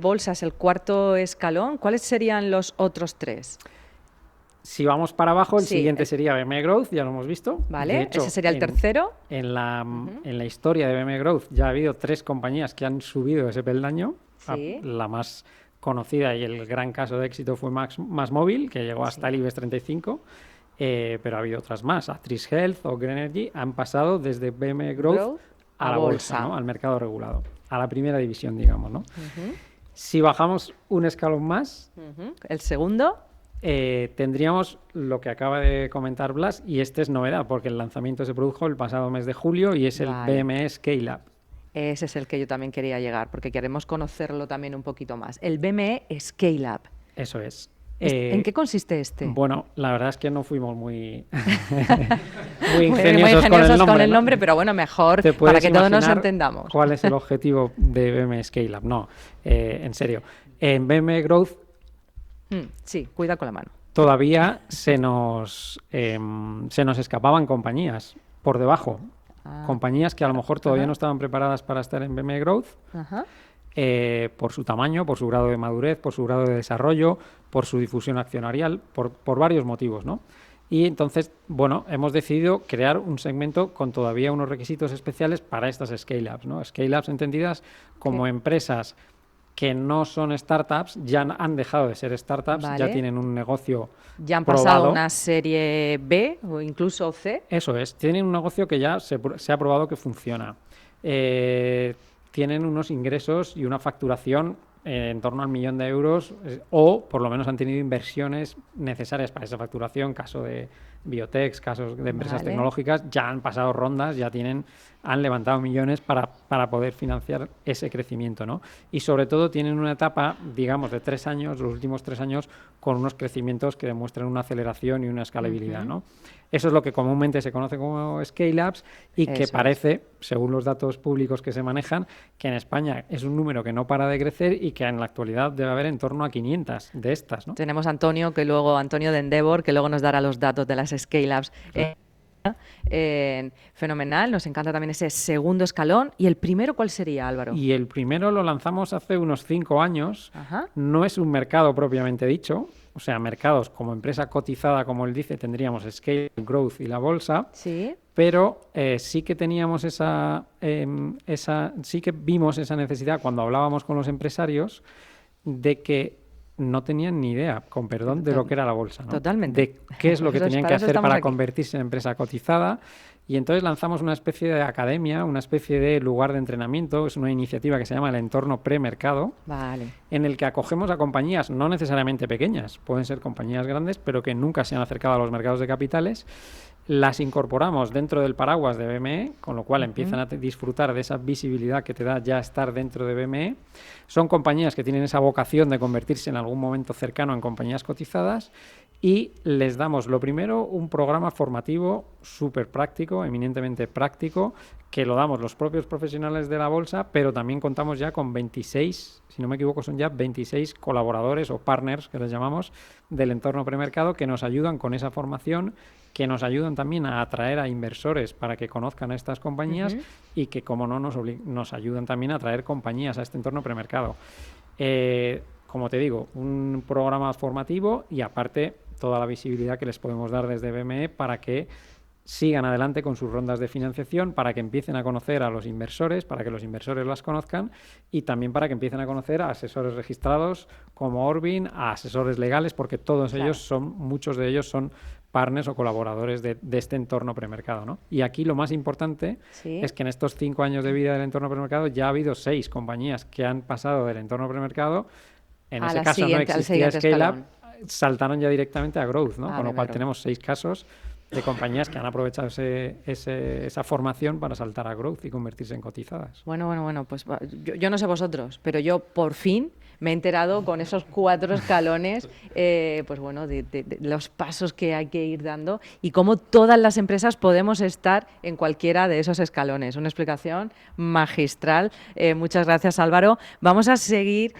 Bolsa es el cuarto escalón. ¿Cuáles serían los otros 3? Si vamos para abajo, el siguiente sería BME Growth, ya lo hemos visto. Vale, de hecho, ese sería el tercero. En la historia de BME Growth ya ha habido 3 compañías que han subido ese peldaño. La más conocida y el gran caso de éxito fue MásMóvil, que llegó hasta el IBEX 35. Pero ha habido otras más. Actris Health o Greenergy han pasado desde BME Growth a la bolsa, ¿no? Al mercado regulado, a la primera división, digamos, ¿no? Si bajamos un escalón más, el segundo, tendríamos lo que acaba de comentar Blas, y este es novedad porque el lanzamiento se produjo el pasado mes de julio y es el BME Scale Up. Ese es el que yo también quería llegar, porque queremos conocerlo también un poquito más. El BME Scale Up. Eso es. ¿En qué consiste este? Bueno, la verdad es que no fuimos muy ingeniosos con el nombre, pero bueno, mejor para que todos nos entendamos. ¿Cuál es el objetivo de BME Scale Up? No, en serio. En BME Growth... sí, cuida con la mano. Todavía se nos escapaban compañías por debajo. Compañías que a lo mejor todavía no estaban preparadas para estar en BME Growth. Por su tamaño, por su grado de madurez, por su grado de desarrollo, por su difusión accionarial, por varios motivos, ¿no? Y entonces, hemos decidido crear un segmento con todavía unos requisitos especiales para estas scale-ups, ¿no? Scale-ups entendidas como empresas que no son startups, ya han dejado de ser startups, ya tienen un negocio ya han probado. Pasado una serie B o incluso C. Eso es, tienen un negocio que ya se ha probado que funciona. Tienen unos ingresos y una facturación en torno al 1 millón de euros, o por lo menos han tenido inversiones necesarias para esa facturación, caso de biotechs, casos de empresas tecnológicas, ya han pasado rondas, han levantado millones para poder financiar ese crecimiento, ¿no? Y sobre todo tienen una etapa, digamos, de 3 años, los últimos 3 años, con unos crecimientos que demuestran una aceleración y una escalabilidad, ¿no? Eso es lo que comúnmente se conoce como scale-ups y que parece, según los datos públicos que se manejan, que en España es un número que no para de crecer y que en la actualidad debe haber en torno a 500 de estas, ¿no? Tenemos a Antonio de Endeavor, que luego nos dará los datos de las scale-ups. Fenomenal, nos encanta también ese segundo escalón. ¿Y el primero cuál sería, Álvaro? Y el primero lo lanzamos hace unos 5 años. No es un mercado propiamente dicho. O sea, mercados como empresa cotizada, como él dice, tendríamos Scale, Growth y la bolsa. Sí. Pero sí que teníamos sí que vimos esa necesidad cuando hablábamos con los empresarios de que no tenían ni idea, con perdón, de lo que era la bolsa, ¿no? Totalmente. De qué es lo que tenían que hacer para convertirse en empresa cotizada. Y entonces lanzamos una especie de academia, una especie de lugar de entrenamiento. Es una iniciativa que se llama el entorno premercado, en el que acogemos a compañías no necesariamente pequeñas, pueden ser compañías grandes, pero que nunca se han acercado a los mercados de capitales. Las incorporamos dentro del paraguas de BME, con lo cual empiezan a disfrutar de esa visibilidad que te da ya estar dentro de BME. Son compañías que tienen esa vocación de convertirse en algún momento cercano en compañías cotizadas y les damos, lo primero, un programa formativo súper práctico, eminentemente práctico, que lo damos los propios profesionales de la bolsa, pero también contamos ya con 26, si no me equivoco, son ya 26 colaboradores o partners, que les llamamos, del entorno premercado, que nos ayudan con esa formación, que nos ayudan también a atraer a inversores para que conozcan a estas compañías y que, como no, nos ayudan también a atraer compañías a este entorno premercado. Como te digo, un programa formativo y aparte toda la visibilidad que les podemos dar desde BME para que sigan adelante con sus rondas de financiación, para que empiecen a conocer a los inversores, para que los inversores las conozcan y también para que empiecen a conocer a asesores registrados como Orbin, a asesores legales, porque todos ellos muchos de ellos son partners o colaboradores de este entorno premercado, ¿no? Y aquí lo más importante es que en estos 5 años de vida del entorno premercado ya ha habido 6 compañías que han pasado del entorno premercado. En ese caso no existía Scale-Up, saltaron ya directamente a Growth, ¿no? Con lo cual tenemos 6 casos de compañías que han aprovechado esa formación para saltar a Growth y convertirse en cotizadas. Bueno, pues yo no sé vosotros, pero yo por fin me he enterado con esos 4 escalones, pues bueno, de los pasos que hay que ir dando y cómo todas las empresas podemos estar en cualquiera de esos escalones. Una explicación magistral. Muchas gracias, Álvaro. Vamos a seguir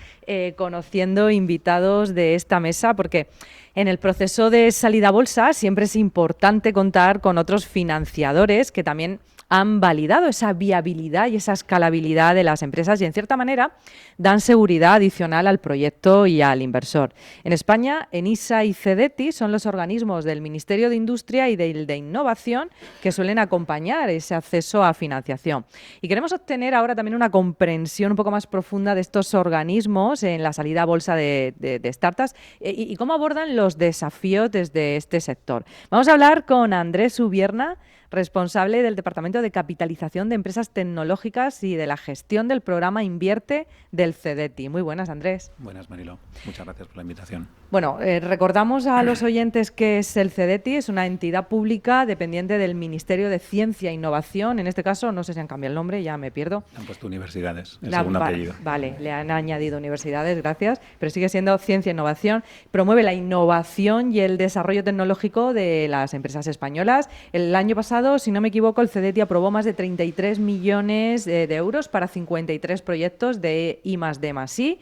conociendo invitados de esta mesa porque en el proceso de salida a bolsa siempre es importante contar con otros financiadores que también han validado esa viabilidad y esa escalabilidad de las empresas y, en cierta manera, dan seguridad adicional al proyecto y al inversor. En España, ENISA y CEDETI son los organismos del Ministerio de Industria y de Innovación que suelen acompañar ese acceso a financiación. Y queremos obtener ahora también una comprensión un poco más profunda de estos organismos en la salida a bolsa de startups y cómo abordan los desafíos desde este sector. Vamos a hablar con Andrés Ubierna, responsable del Departamento de Capitalización de Empresas Tecnológicas y de la gestión del programa Invierte del CEDETI. Muy buenas, Andrés. Buenas, Mariló. Muchas gracias por la invitación. Bueno, recordamos a los oyentes que es el CEDETI, es una entidad pública dependiente del Ministerio de Ciencia e Innovación. En este caso, no sé si han cambiado el nombre, ya me pierdo. Han puesto universidades, el segundo apellido. Vale, le han añadido universidades, gracias, pero sigue siendo Ciencia e Innovación. Promueve la innovación y el desarrollo tecnológico de las empresas españolas. El año pasado, si no me equivoco, el CEDETI aprobó más de 33 millones de euros para 53 proyectos de I+D+I.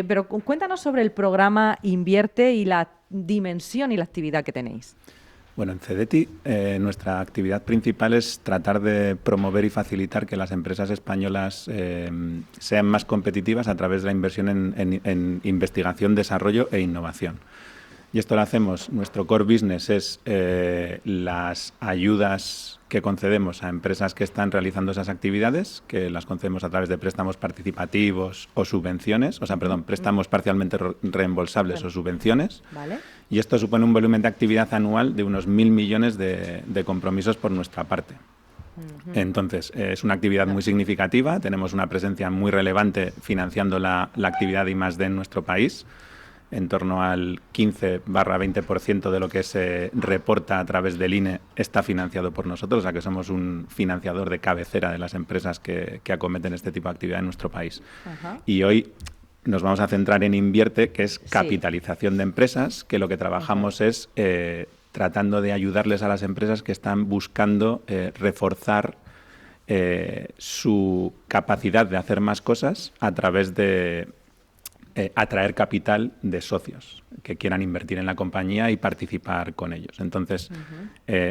Pero cuéntanos sobre el programa Invierte y la dimensión y la actividad que tenéis. Bueno, en CEDETI nuestra actividad principal es tratar de promover y facilitar que las empresas españolas sean más competitivas a través de la inversión en investigación, desarrollo e innovación. Y esto lo hacemos, nuestro core business es las ayudas que concedemos a empresas que están realizando esas actividades, que las concedemos a través de préstamos participativos o subvenciones, préstamos parcialmente reembolsables o subvenciones. Vale. Y esto supone un volumen de actividad anual de unos 1.000 millones de compromisos por nuestra parte. Entonces, es una actividad muy significativa, tenemos una presencia muy relevante financiando la actividad de I+D en nuestro país. En torno al 15-20% de lo que se reporta a través del INE está financiado por nosotros, o sea que somos un financiador de cabecera de las empresas que acometen este tipo de actividad en nuestro país. Ajá. Y hoy nos vamos a centrar en Invierte, que es capitalización de empresas, que lo que trabajamos es tratando de ayudarles a las empresas que están buscando reforzar su capacidad de hacer más cosas a través de atraer capital de socios que quieran invertir en la compañía y participar con ellos. Entonces,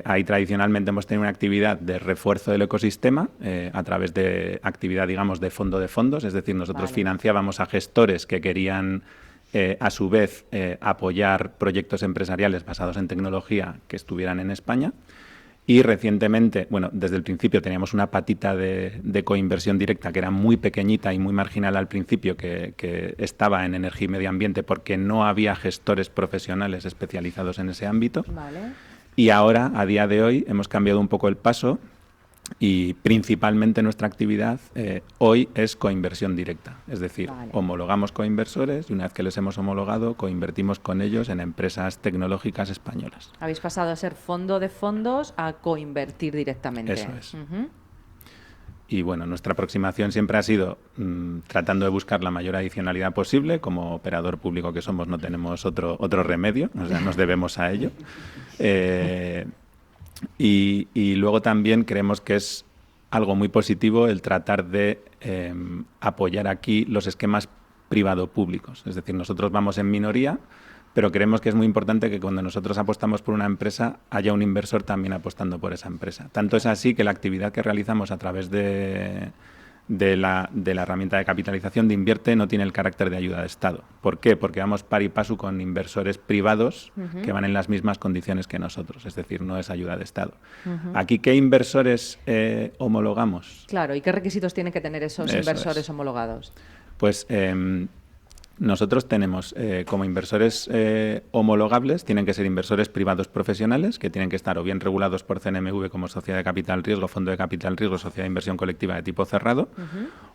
ahí tradicionalmente hemos tenido una actividad de refuerzo del ecosistema a través de actividad, digamos, de fondo de fondos, es decir, nosotros financiábamos a gestores que querían, a su vez, apoyar proyectos empresariales basados en tecnología que estuvieran en España. Y recientemente, bueno, desde el principio teníamos una patita de coinversión directa que era muy pequeñita y muy marginal al principio, que estaba en energía y medio ambiente porque no había gestores profesionales especializados en ese ámbito. Vale. Y ahora, a día de hoy, hemos cambiado un poco el paso y principalmente nuestra actividad hoy es coinversión directa. Es decir, homologamos coinversores y una vez que les hemos homologado, coinvertimos con ellos en empresas tecnológicas españolas. Habéis pasado a ser fondo de fondos a coinvertir directamente. Eso es. bueno, nuestra aproximación siempre ha sido tratando de buscar la mayor adicionalidad posible. Como operador público que somos no tenemos otro remedio, o sea, nos debemos a ello. Y luego también creemos que es algo muy positivo el tratar de apoyar aquí los esquemas privado-públicos. Es decir, nosotros vamos en minoría, pero creemos que es muy importante que cuando nosotros apostamos por una empresa haya un inversor también apostando por esa empresa. Tanto es así que la actividad que realizamos a través de la herramienta de capitalización de Invierte no tiene el carácter de ayuda de Estado. ¿Por qué? Porque vamos par y paso con inversores privados que van en las mismas condiciones que nosotros, es decir, no es ayuda de Estado. Aquí, ¿qué inversores homologamos? Claro, ¿y qué requisitos tienen que tener esos inversores homologados? Pues nosotros tenemos como inversores homologables, tienen que ser inversores privados profesionales, que tienen que estar o bien regulados por CNMV como sociedad de capital riesgo, fondo de capital riesgo, sociedad de inversión colectiva de tipo cerrado,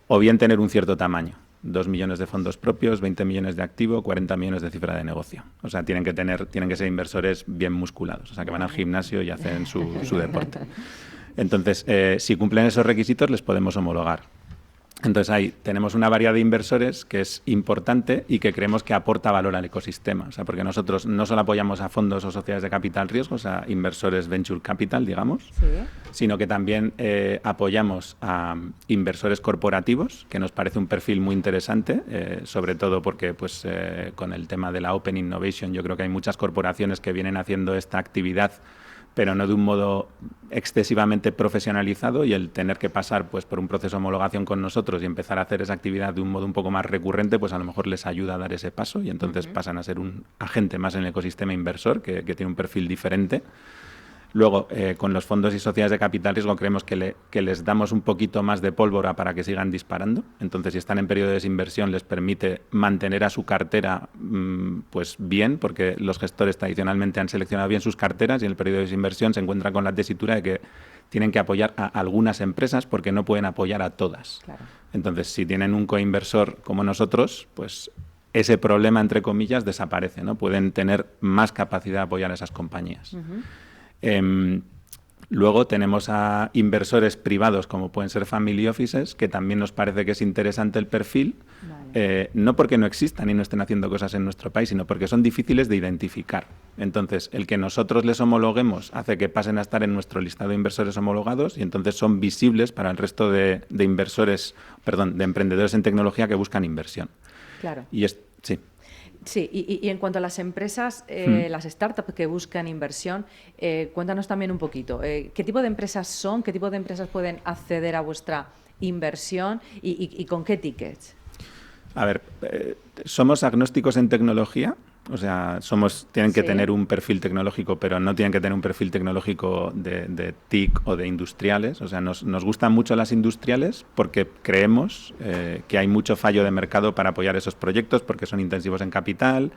o bien tener un cierto tamaño, 2 millones de fondos propios, 20 millones de activo, 40 millones de cifra de negocio. O sea, tienen que ser inversores bien musculados, o sea, que van al gimnasio y hacen su deporte. Entonces, si cumplen esos requisitos, les podemos homologar. Entonces ahí tenemos una variedad de inversores que es importante y que creemos que aporta valor al ecosistema. O sea, porque nosotros no solo apoyamos a fondos o sociedades de capital riesgo, o sea, inversores venture capital, digamos, sino que también apoyamos a inversores corporativos, que nos parece un perfil muy interesante, sobre todo porque pues, con el tema de la Open Innovation yo creo que hay muchas corporaciones que vienen haciendo esta actividad pero no de un modo excesivamente profesionalizado, y el tener que pasar pues por un proceso de homologación con nosotros y empezar a hacer esa actividad de un modo un poco más recurrente, pues a lo mejor les ayuda a dar ese paso y entonces pasan a ser un agente más en el ecosistema inversor que tiene un perfil diferente. Luego, con los fondos y sociedades de capital riesgo creemos que les damos un poquito más de pólvora para que sigan disparando. Entonces, si están en periodo de desinversión, les permite mantener a su cartera pues bien, porque los gestores tradicionalmente han seleccionado bien sus carteras y en el periodo de desinversión se encuentran con la tesitura de que tienen que apoyar a algunas empresas porque no pueden apoyar a todas. Claro. Entonces, si tienen un coinversor como nosotros, pues ese problema, entre comillas, desaparece, ¿no? Pueden tener más capacidad de apoyar a esas compañías. Luego tenemos a inversores privados como pueden ser family offices, que también nos parece que es interesante el perfil, no porque no existan y no estén haciendo cosas en nuestro país, sino porque son difíciles de identificar. Entonces, el que nosotros les homologuemos hace que pasen a estar en nuestro listado de inversores homologados y entonces son visibles para el resto de emprendedores en tecnología que buscan inversión. Claro. Sí. Sí, y en cuanto a las empresas, las startups que buscan inversión, cuéntanos también un poquito. ¿Qué tipo de empresas son? ¿Qué tipo de empresas pueden acceder a vuestra inversión y con qué tickets? A ver, somos agnósticos en tecnología. O sea, tienen que tener un perfil tecnológico, pero no tienen que tener un perfil tecnológico de TIC o de industriales. O sea, nos gustan mucho las industriales porque creemos que hay mucho fallo de mercado para apoyar esos proyectos porque son intensivos en capital,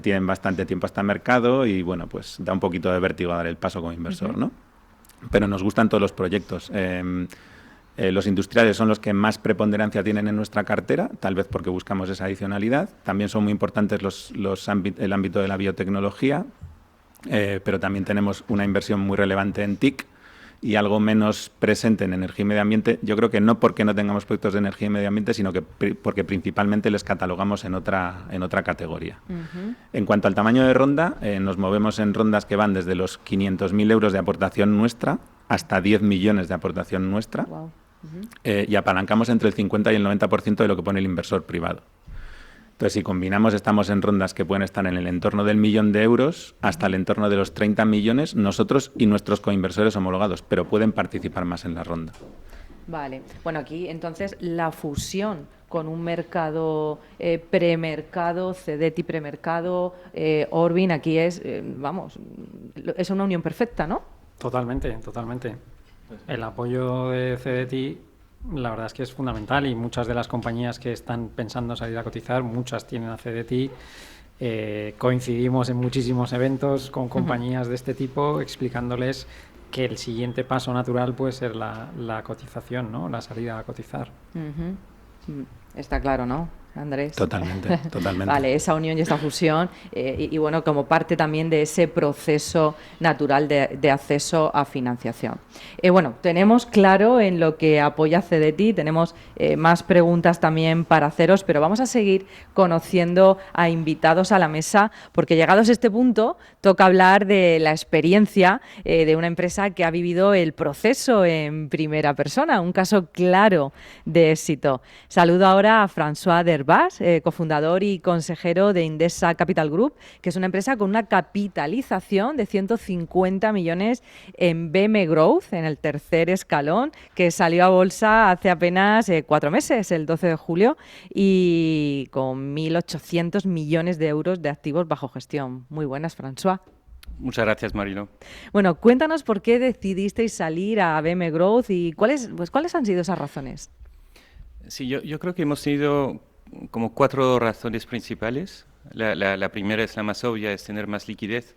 tienen bastante tiempo hasta mercado y, bueno, pues da un poquito de vértigo dar el paso como inversor, ¿no? Pero nos gustan todos los proyectos. Los industriales son los que más preponderancia tienen en nuestra cartera, tal vez porque buscamos esa adicionalidad. También son muy importantes el ámbito de la biotecnología, pero también tenemos una inversión muy relevante en TIC y algo menos presente en energía y medio ambiente. Yo creo que no porque no tengamos proyectos de energía y medio ambiente, sino que porque principalmente les catalogamos en otra categoría. En cuanto al tamaño de ronda, nos movemos en rondas que van desde los 500.000 euros de aportación nuestra hasta 10 millones de aportación nuestra. Wow. Y apalancamos entre el 50 y el 90% de lo que pone el inversor privado. Entonces, si combinamos, estamos en rondas que pueden estar en el entorno del 1.000.000 de euros hasta el entorno de los 30 millones, nosotros y nuestros coinversores homologados, pero pueden participar más en la ronda. Vale. Bueno, aquí entonces la fusión con un mercado premercado, CDT premercado, Orbin, aquí es, es una unión perfecta, ¿no? Totalmente, totalmente. El apoyo de CDT, la verdad es que es fundamental y muchas de las compañías que están pensando salir a cotizar, muchas tienen a CDT. Coincidimos en muchísimos eventos con compañías de este tipo explicándoles que el siguiente paso natural puede ser la cotización, ¿no? La salida a cotizar. Está claro, ¿no? Andrés. Totalmente, totalmente. Vale, esa unión y esta fusión y bueno, como parte también de ese proceso natural de acceso a financiación. Bueno, tenemos claro en lo que apoya CDT, tenemos más preguntas también para haceros, pero vamos a seguir conociendo a invitados a la mesa, porque llegados a este punto toca hablar de la experiencia de una empresa que ha vivido el proceso en primera persona, un caso claro de éxito. Saludo ahora a François Derbas, cofundador y consejero de Indesa Capital Group, que es una empresa con una capitalización de 150 millones en BM Growth, en el tercer escalón, que salió a bolsa hace apenas 4 meses, el 12 de julio, y con 1.800 millones de euros de activos bajo gestión. Muy buenas, François. Muchas gracias, Marilo. Bueno, cuéntanos por qué decidisteis salir a BM Growth y cuáles han sido esas razones. Sí, yo creo que hemos tenido como 4 razones principales. La primera es la más obvia, es tener más liquidez,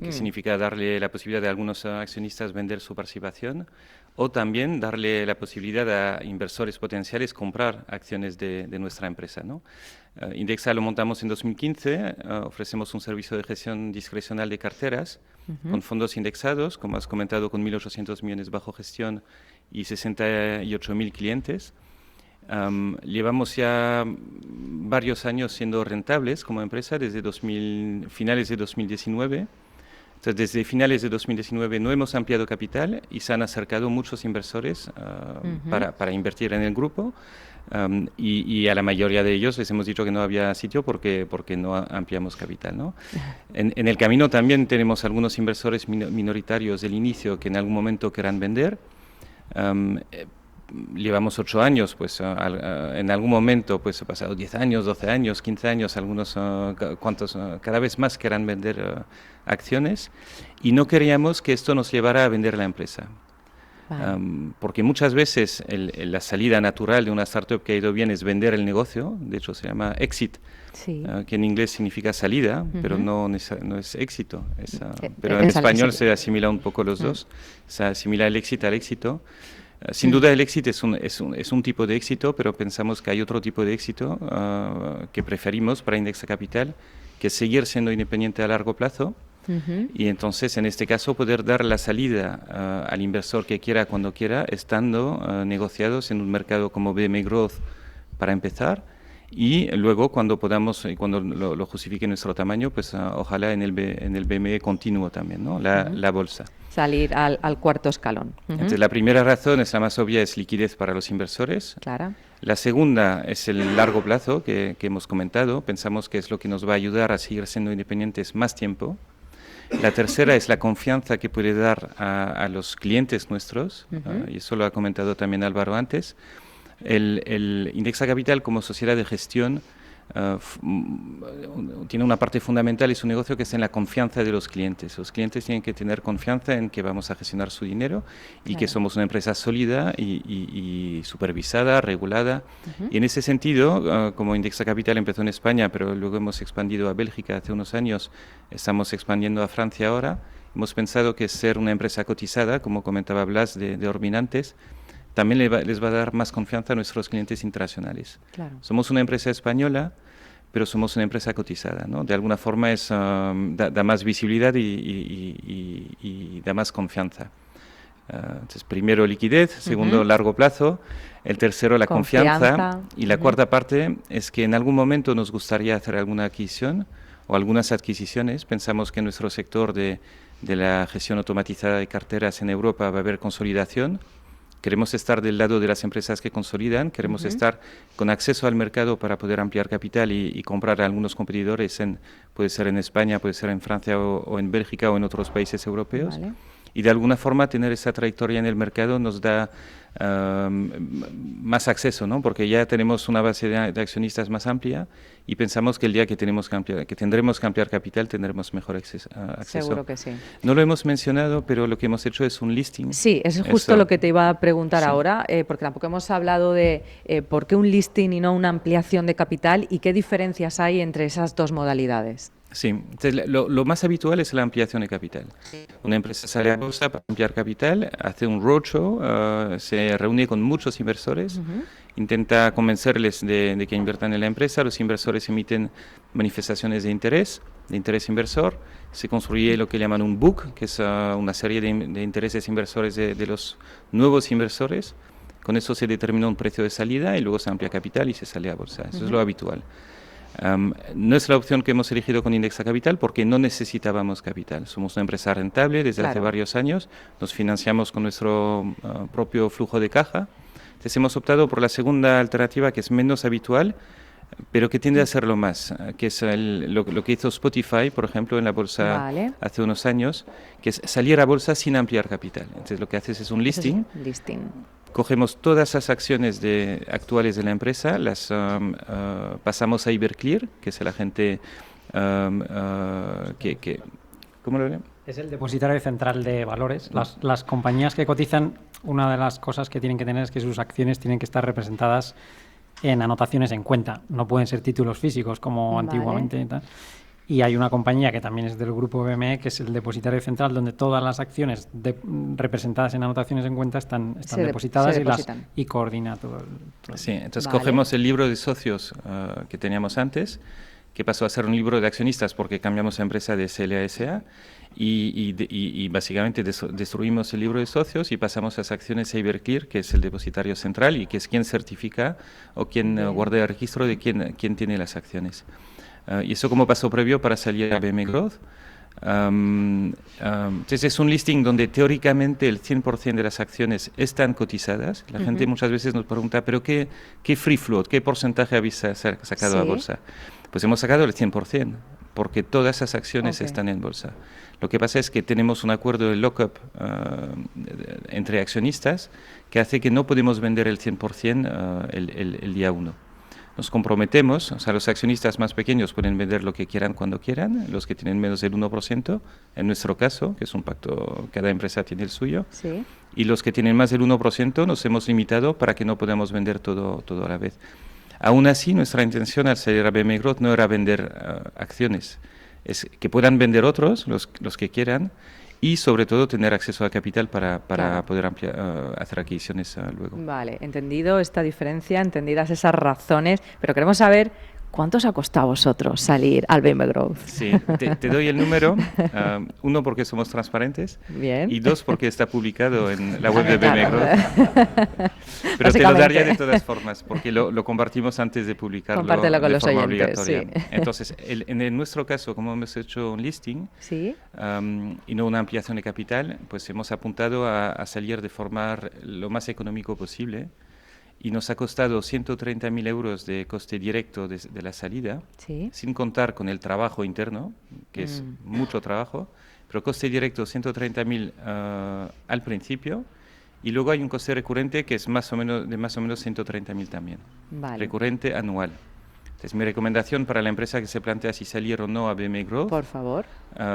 que significa darle la posibilidad a algunos accionistas vender su participación, o también darle la posibilidad a inversores potenciales comprar acciones de nuestra empresa, ¿no? Indexa lo montamos en 2015, ofrecemos un servicio de gestión discrecional de carteras con fondos indexados, como has comentado, con 1.800 millones bajo gestión y 68.000 clientes. Llevamos ya varios años siendo rentables como empresa desde finales de 2019. Entonces, desde finales de 2019 no hemos ampliado capital y se han acercado muchos inversores para invertir en el grupo. Y a la mayoría de ellos les hemos dicho que no había sitio porque no ampliamos capital, ¿no? En el camino también tenemos algunos inversores minoritarios del inicio que en algún momento querrán vender. Llevamos 8 años, pues en algún momento pues ha pasado 10 años, 12 años, 15 años, algunos cada vez más querrán vender acciones y no queríamos que esto nos llevara a vender la empresa. Vale. Porque muchas veces la salida natural de una startup que ha ido bien es vender el negocio, de hecho se llama exit, sí. Que en inglés significa salida, pero no es éxito, pero en español se asimila un poco los dos, se asimila el éxito al éxito. Sin duda el éxito es un tipo de éxito, pero pensamos que hay otro tipo de éxito que preferimos para Indexa Capital, que es seguir siendo independiente a largo plazo y entonces en este caso poder dar la salida al inversor que quiera cuando quiera, estando negociados en un mercado como BM Growth para empezar y luego cuando podamos y cuando lo justifique nuestro tamaño, pues ojalá en el BME continuo también, ¿no? La bolsa. Salir al cuarto escalón. Entonces, la primera razón, es la más obvia, es liquidez para los inversores. Claro. La segunda es el largo plazo que hemos comentado. Pensamos que es lo que nos va a ayudar a seguir siendo independientes más tiempo. La tercera es la confianza que puede dar a los clientes nuestros, y eso lo ha comentado también Álvaro antes. El Indexa Capital como sociedad de gestión tiene una parte fundamental en su negocio que es en la confianza de los clientes. Los clientes tienen que tener confianza en que vamos a gestionar su dinero y que somos una empresa sólida y supervisada, regulada. Y en ese sentido, como Indexa Capital empezó en España, pero luego hemos expandido a Bélgica hace unos años, estamos expandiendo a Francia ahora, hemos pensado que ser una empresa cotizada, como comentaba Blas de Orbin antes, también les va a dar más confianza a nuestros clientes internacionales. Claro. Somos una empresa española, pero somos una empresa cotizada, ¿no? De alguna forma da más visibilidad y da más confianza. Entonces, primero liquidez, segundo largo plazo, el tercero la confianza y la cuarta parte es que en algún momento nos gustaría hacer alguna adquisición o algunas adquisiciones. Pensamos que en nuestro sector de la gestión automatizada de carteras en Europa va a haber consolidación. Queremos estar del lado de las empresas que consolidan, queremos estar con acceso al mercado para poder ampliar capital y comprar a algunos competidores, puede ser en España, puede ser en Francia o en Bélgica o en otros países europeos. Vale. Y de alguna forma tener esa trayectoria en el mercado nos da más acceso, ¿no? Porque ya tenemos una base de accionistas más amplia y pensamos que el día que tendremos que ampliar capital tendremos mejor acceso. Seguro que sí. No lo hemos mencionado, pero lo que hemos hecho es un listing. Sí, es justo lo que te iba a preguntar ahora, porque tampoco hemos hablado de por qué un listing y no una ampliación de capital y qué diferencias hay entre esas dos modalidades. Sí, entonces, lo más habitual es la ampliación de capital. Una empresa sale a bolsa para ampliar capital, hace un roadshow, se reúne con muchos inversores, intenta convencerles de que inviertan en la empresa, los inversores emiten manifestaciones de interés inversor, se construye lo que llaman un book, que es una serie de intereses inversores de los nuevos inversores. Con eso se determina un precio de salida y luego se amplía capital y se sale a bolsa. Eso es lo habitual. No es la opción que hemos elegido con Indexa Capital porque no necesitábamos capital. Somos una empresa rentable desde hace varios años, nos financiamos con nuestro propio flujo de caja. Entonces hemos optado por la segunda alternativa, que es menos habitual, pero que tiende a serlo más, que es lo que hizo Spotify, por ejemplo, en la bolsa hace unos años, que es salir a bolsa sin ampliar capital. Entonces lo que haces es un listing. Cogemos todas las acciones actuales de la empresa, las pasamos a Iberclear, que es el agente que ¿cómo lo leen? Es el depositario central de valores. Las compañías que cotizan, una de las cosas que tienen que tener es que sus acciones tienen que estar representadas en anotaciones en cuenta. No pueden ser títulos físicos como antiguamente y tal. Y hay una compañía que también es del grupo BME, que es el depositario central, donde todas las acciones representadas en anotaciones en cuenta están depositadas y coordina todo. Sí, entonces cogemos el libro de socios que teníamos antes, que pasó a ser un libro de accionistas porque cambiamos la empresa de SL a SA, y básicamente destruimos el libro de socios y pasamos las acciones a Iberclear, que es el depositario central y que es quien certifica o quien guarda el registro de quién tiene las acciones. Y eso como paso previo para salir a BM Growth. Entonces es un listing donde teóricamente el 100% de las acciones están cotizadas. La gente muchas veces nos pregunta, ¿pero qué free float, qué porcentaje habéis sacado a bolsa? Pues hemos sacado el 100%, porque todas esas acciones están en bolsa. Lo que pasa es que tenemos un acuerdo de lock-up entre accionistas que hace que no podemos vender el 100% el día 1. Nos comprometemos, o sea, los accionistas más pequeños pueden vender lo que quieran cuando quieran, los que tienen menos del 1%, en nuestro caso, que es un pacto, cada empresa tiene el suyo, y los que tienen más del 1% nos hemos limitado para que no podamos vender todo a la vez. Aún así, nuestra intención al salir a BM Growth no era vender acciones, es que puedan vender otros, los que quieran, y sobre todo tener acceso a capital para poder hacer adquisiciones luego. Vale, entendido esta diferencia, entendidas esas razones, pero queremos saber cuánto os ha costado a vosotros salir al BM Growth. Sí, te doy el número, uno porque somos transparentes. Bien. Y dos porque está publicado en la web de BM Growth. Pero te lo daría de todas formas, porque lo compartimos antes de publicarlo. Compártelo con de los forma oyentes, obligatoria. Entonces, en nuestro caso, como hemos hecho un listing y no una ampliación de capital, pues hemos apuntado a salir de forma lo más económico posible. Y nos ha costado 130.000 euros de coste directo de la salida, sin contar con el trabajo interno, que es mucho trabajo, pero coste directo 130.000 al principio, y luego hay un coste recurrente que es más o menos 130.000 también, recurrente anual. Entonces, mi recomendación para la empresa que se plantea si salir o no a BM Growth, por favor,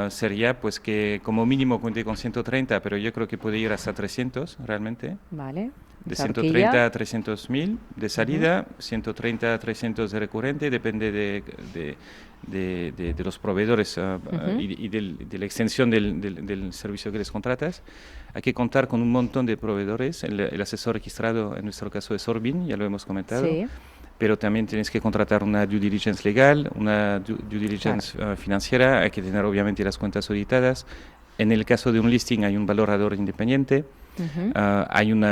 sería pues que como mínimo cuente con 130, pero yo creo que puede ir hasta 300 realmente. Vale. De 130 a 300.000 de salida, 130 a 300 de recurrente, depende de los proveedores y de la extensión del servicio que les contratas. Hay que contar con un montón de proveedores. El asesor registrado, en nuestro caso, es Orbin, ya lo hemos comentado. Pero también tienes que contratar una due diligence legal, una due diligence financiera. Hay que tener, obviamente, las cuentas auditadas. En el caso de un listing hay un valorador independiente. Hay un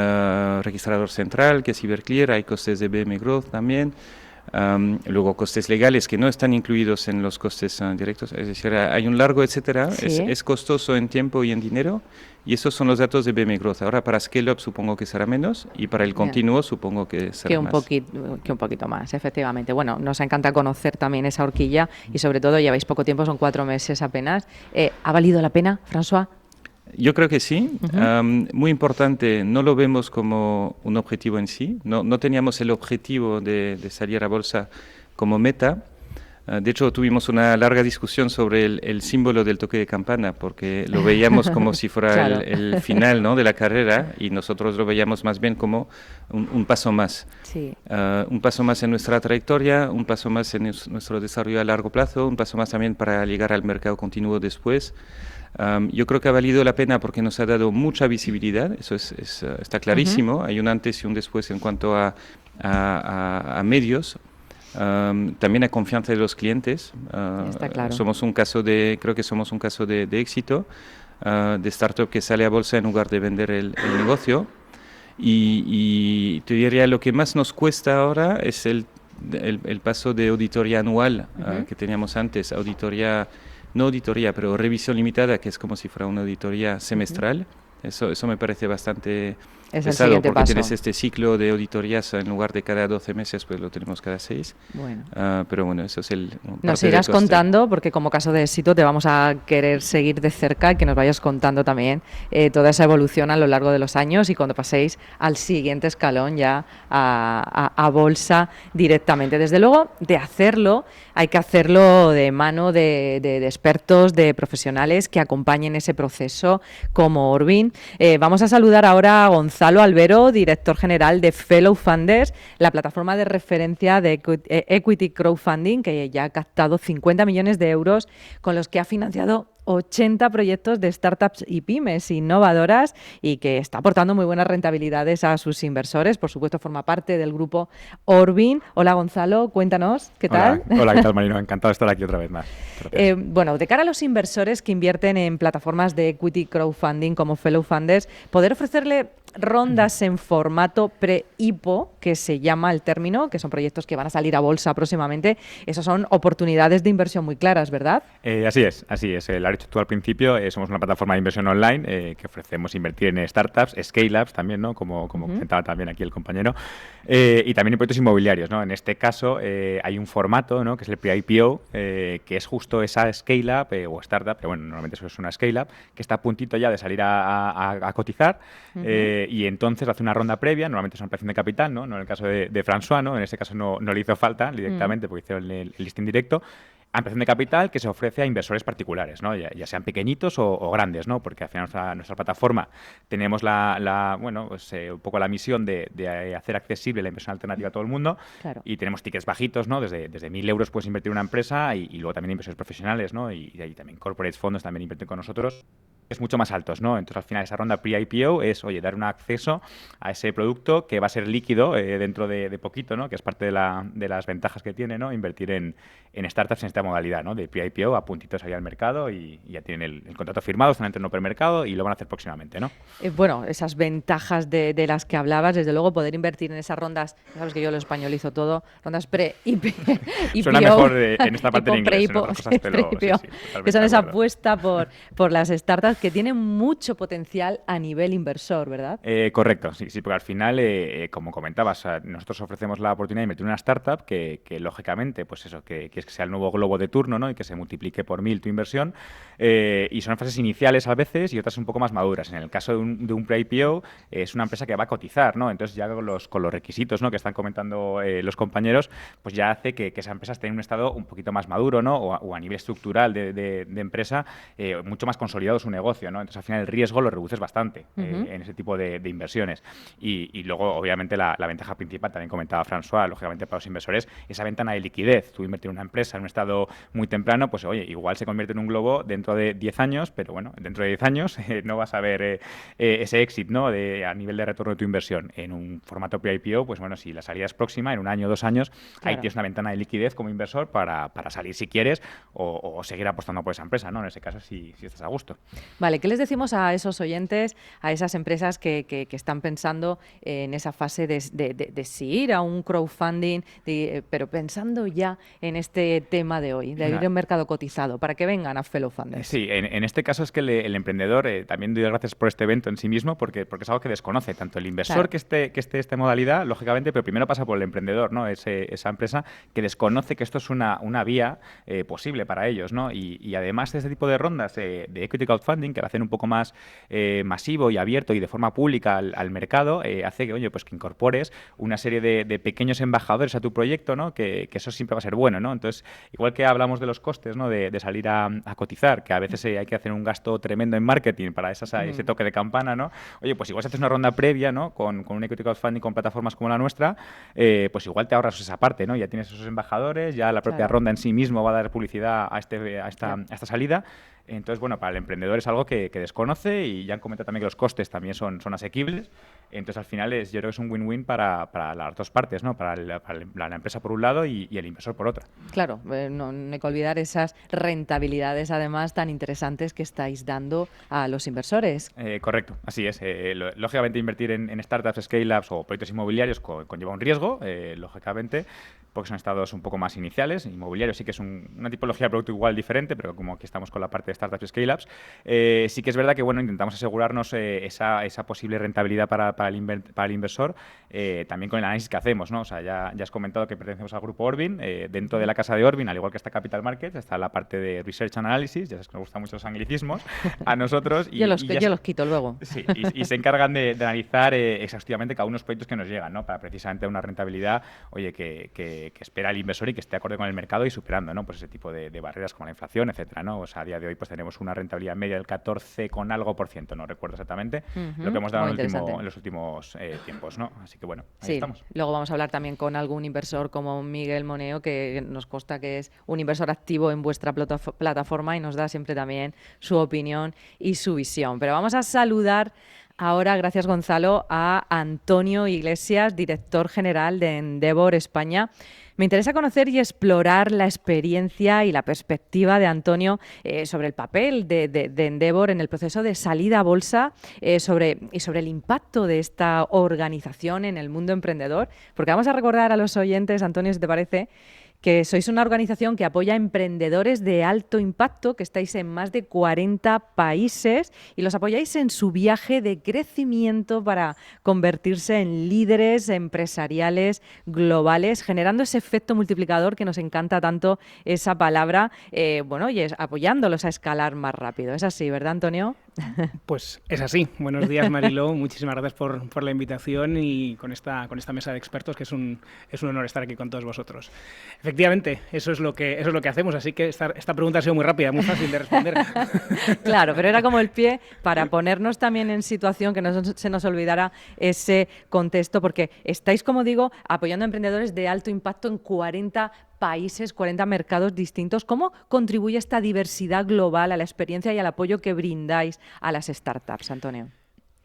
registrador central que es Iberclear, hay costes de BM Growth también, luego costes legales que no están incluidos en los costes directos, es decir, hay un largo etcétera, es costoso en tiempo y en dinero, y esos son los datos de BM Growth. Ahora para Scale Up supongo que será menos, y para el continuo supongo que será más. Que un poquito más, efectivamente. Bueno, nos encanta conocer también esa horquilla, y sobre todo lleváis poco tiempo, son 4 meses apenas. ¿Ha valido la pena, François? Yo creo que sí. Muy importante, no lo vemos como un objetivo en sí. No teníamos el objetivo de salir a bolsa como meta. De hecho, tuvimos una larga discusión sobre el símbolo del toque de campana, porque lo veíamos como si fuera Claro. el final, ¿no?, de la carrera, y nosotros lo veíamos más bien como un paso más. Sí. Un paso más en nuestra trayectoria, un paso más en nuestro desarrollo a largo plazo, un paso más también para llegar al mercado continuo después. Yo creo que ha valido la pena porque nos ha dado mucha visibilidad, eso está clarísimo. Hay un antes y un después en cuanto a medios. También a confianza de los clientes. Está claro. Creo que somos un caso de éxito, de startup que sale a bolsa en lugar de vender el negocio. Y te diría, lo que más nos cuesta ahora es el paso de auditoría anual que teníamos antes, no auditoría, pero revisión limitada, que es como si fuera una auditoría semestral. Eso me parece bastante Es el pesado, siguiente porque paso. tienes este ciclo de auditorías en lugar de cada 12 meses, pues lo tenemos cada 6. Bueno. Pero bueno, eso es Nos parte del irás coste. contando, porque como caso de éxito te vamos a querer seguir de cerca y que nos vayas contando también toda esa evolución a lo largo de los años y cuando paséis al siguiente escalón ya a bolsa directamente. Desde luego, de hacerlo, hay que hacerlo de mano de expertos, de profesionales que acompañen ese proceso como Orbin. Vamos a saludar ahora a Gonzalo Albero, director general de Fellow Funders, la plataforma de referencia de Equity Crowdfunding, que ya ha captado 50 millones de euros con los que ha financiado 80 proyectos de startups y pymes innovadoras y que está aportando muy buenas rentabilidades a sus inversores. Por supuesto, forma parte del grupo Orbin. Hola, Gonzalo, cuéntanos, ¿qué tal? Hola, ¿qué tal, Marino? Encantado de estar aquí otra vez más. Bueno, de cara a los inversores que invierten en plataformas de equity crowdfunding como Fellow Funders, poder ofrecerle rondas en formato pre-IPO, que se llama el término, que son proyectos que van a salir a bolsa próximamente, esas son oportunidades de inversión muy claras, ¿verdad? Así es. Lo has dicho tú al principio, somos una plataforma de inversión online que ofrecemos invertir en startups, scale-ups también, ¿no? Como comentaba también aquí el compañero, y también en proyectos inmobiliarios, ¿no? En este caso hay un formato, ¿no?, que es el pre-IPO, que es justo esa scale-up o startup, pero bueno, normalmente eso es una scale-up, que está a puntito ya de salir a cotizar. Y entonces hace una ronda previa, normalmente es una operación de capital, ¿no? No en el caso de François, ¿no? En este caso no le hizo falta directamente porque hicieron el listing directo. Ampliación de capital que se ofrece a inversores particulares, ¿no? Ya sean pequeñitos o grandes, ¿no? Porque al final nuestra plataforma tenemos un poco la misión de hacer accesible la inversión alternativa a todo el mundo. Claro. Y tenemos tickets bajitos, ¿no? Desde 1.000 euros puedes invertir en una empresa y luego también inversores profesionales, ¿no? Y también corporates, fondos también invierten con nosotros. Es mucho más altos, ¿no? Entonces, al final, esa ronda pre-IPO es, dar un acceso a ese producto que va a ser líquido dentro de poquito, ¿no? Que es parte de las ventajas que tiene, ¿no? Invertir en startups en esta modalidad, ¿no? De pre-IPO a puntito de salir al mercado y ya tienen el contrato firmado, están entrando en premercado y lo van a hacer próximamente, ¿no? Bueno, esas ventajas de las que hablabas, desde luego poder invertir en esas rondas, sabes que yo lo españolizo todo, rondas pre-IPO. Suena mejor en esta parte en inglés, en otras cosas que son esa apuesta por las startups que tienen mucho potencial a nivel inversor, ¿verdad? Correcto, sí, porque al final, como comentabas, nosotros ofrecemos la oportunidad de invertir en una startup que lógicamente, pues eso, que es que sea el nuevo globo de turno, ¿no? Y que se multiplique por 1000 tu inversión. Y son fases iniciales a veces y otras un poco más maduras. En el caso de un pre-IPO, es una empresa que va a cotizar, ¿no? Entonces ya con los requisitos, ¿no?, que están comentando los compañeros, pues ya hace que esa empresa esté en un estado un poquito más maduro, ¿no? O a nivel estructural de empresa, mucho más consolidado su negocio, ¿no? Entonces al final el riesgo lo reduces bastante en ese tipo de inversiones. Y luego, obviamente, la ventaja principal, también comentaba François, lógicamente para los inversores, esa ventana de liquidez. Tú invertir en una empresa en un estado muy temprano, pues oye, igual se convierte en un globo dentro de 10 años, pero bueno, dentro de 10 años no vas a ver ese exit, ¿no?, a nivel de retorno de tu inversión. En un formato pre-IPO, pues bueno, si la salida es próxima, en 1 año o 2 años, claro, ahí tienes una ventana de liquidez como inversor para salir si quieres o seguir apostando por esa empresa, ¿no? En ese caso, si estás a gusto. Vale, ¿qué les decimos a esos oyentes, a esas empresas que están pensando en esa fase de si ir a un crowdfunding, pero pensando ya en este tema de hoy, de ir a un mercado cotizado, para que vengan a Fellow Funders? Sí, en este caso es que el emprendedor, también doy gracias por este evento en sí mismo, porque es algo que desconoce, tanto el inversor, claro, que esté esta modalidad, lógicamente, pero primero pasa por el emprendedor, ¿no? Esa empresa que desconoce que esto es una vía posible para ellos, ¿no? Y además de este tipo de rondas de equity crowdfunding, crowdfunding, que al hacer un poco más masivo y abierto y de forma pública al mercado, hace que, oye, pues que incorpores una serie de pequeños embajadores a tu proyecto, ¿no? Que eso siempre va a ser bueno, ¿no? Entonces, igual que hablamos de los costes, ¿no? De salir a cotizar, que a veces hay que hacer un gasto tremendo en marketing para ese toque de campana, ¿no? Oye, pues igual si haces una ronda previa, ¿no? Con un equity crowdfunding con plataformas como la nuestra, pues igual te ahorras esa parte, ¿no? Ya tienes esos embajadores, ya la propia ronda en sí mismo va a dar publicidad a esta salida. Entonces, bueno, para el emprendedor es algo que desconoce, y ya han comentado también que los costes también son asequibles. Entonces, al final yo creo que es un win-win para las dos partes, ¿no? Para la empresa por un lado y el inversor por otra. Claro, no hay que olvidar esas rentabilidades además tan interesantes que estáis dando a los inversores. Correcto, así es. Lógicamente, invertir en startups, scale-ups o proyectos inmobiliarios conlleva un riesgo, lógicamente, porque son estados un poco más iniciales. Inmobiliario sí que es una tipología de producto igual diferente, pero como aquí estamos con la parte de startups y scale-ups, sí que es verdad que, bueno, intentamos asegurarnos esa posible rentabilidad para el inversor, también con el análisis que hacemos, ¿no? O sea, ya has comentado que pertenecemos al grupo Orbin. Dentro de la casa de Orbin, al igual que está Capital Markets, está la parte de Research Analysis. Ya sabes que nos gustan mucho los anglicismos a nosotros. Yo los quito luego. Sí, y se encargan de analizar exhaustivamente cada uno de los proyectos que nos llegan, ¿no? Para precisamente una rentabilidad, oye, que espera el inversor y que esté acorde con el mercado y superando, ¿no? Pues ese tipo de barreras como la inflación, etcétera, ¿no? O sea, a día de hoy pues tenemos una rentabilidad media del 14 con algo %, no recuerdo exactamente lo que hemos dado en los últimos tiempos, ¿no? Así que bueno, ahí estamos. Luego vamos a hablar también con algún inversor como Miguel Moneo, que nos consta que es un inversor activo en vuestra plataforma y nos da siempre también su opinión y su visión. Pero vamos a saludar ahora, gracias Gonzalo, a Antonio Iglesias, director general de Endeavor España. Me interesa conocer y explorar la experiencia y la perspectiva de Antonio sobre el papel de Endeavor en el proceso de salida a bolsa, sobre el impacto de esta organización en el mundo emprendedor, porque vamos a recordar a los oyentes, Antonio, si te parece, que sois una organización que apoya a emprendedores de alto impacto, que estáis en más de 40 países y los apoyáis en su viaje de crecimiento para convertirse en líderes empresariales globales, generando ese efecto multiplicador que nos encanta tanto esa palabra, y apoyándolos a escalar más rápido. Es así, ¿verdad, Antonio? Pues es así. Buenos días, Mariló. Muchísimas gracias por la invitación y con esta mesa de expertos, que es un honor estar aquí con todos vosotros. Efectivamente, eso es lo que hacemos, así que esta pregunta ha sido muy rápida, muy fácil de responder. Claro, pero era como el pie para ponernos también en situación, que no se nos olvidara ese contexto, porque estáis, como digo, apoyando a emprendedores de alto impacto en 40 países, 40 mercados distintos. ¿Cómo contribuye esta diversidad global a la experiencia y al apoyo que brindáis a las startups, Antonio?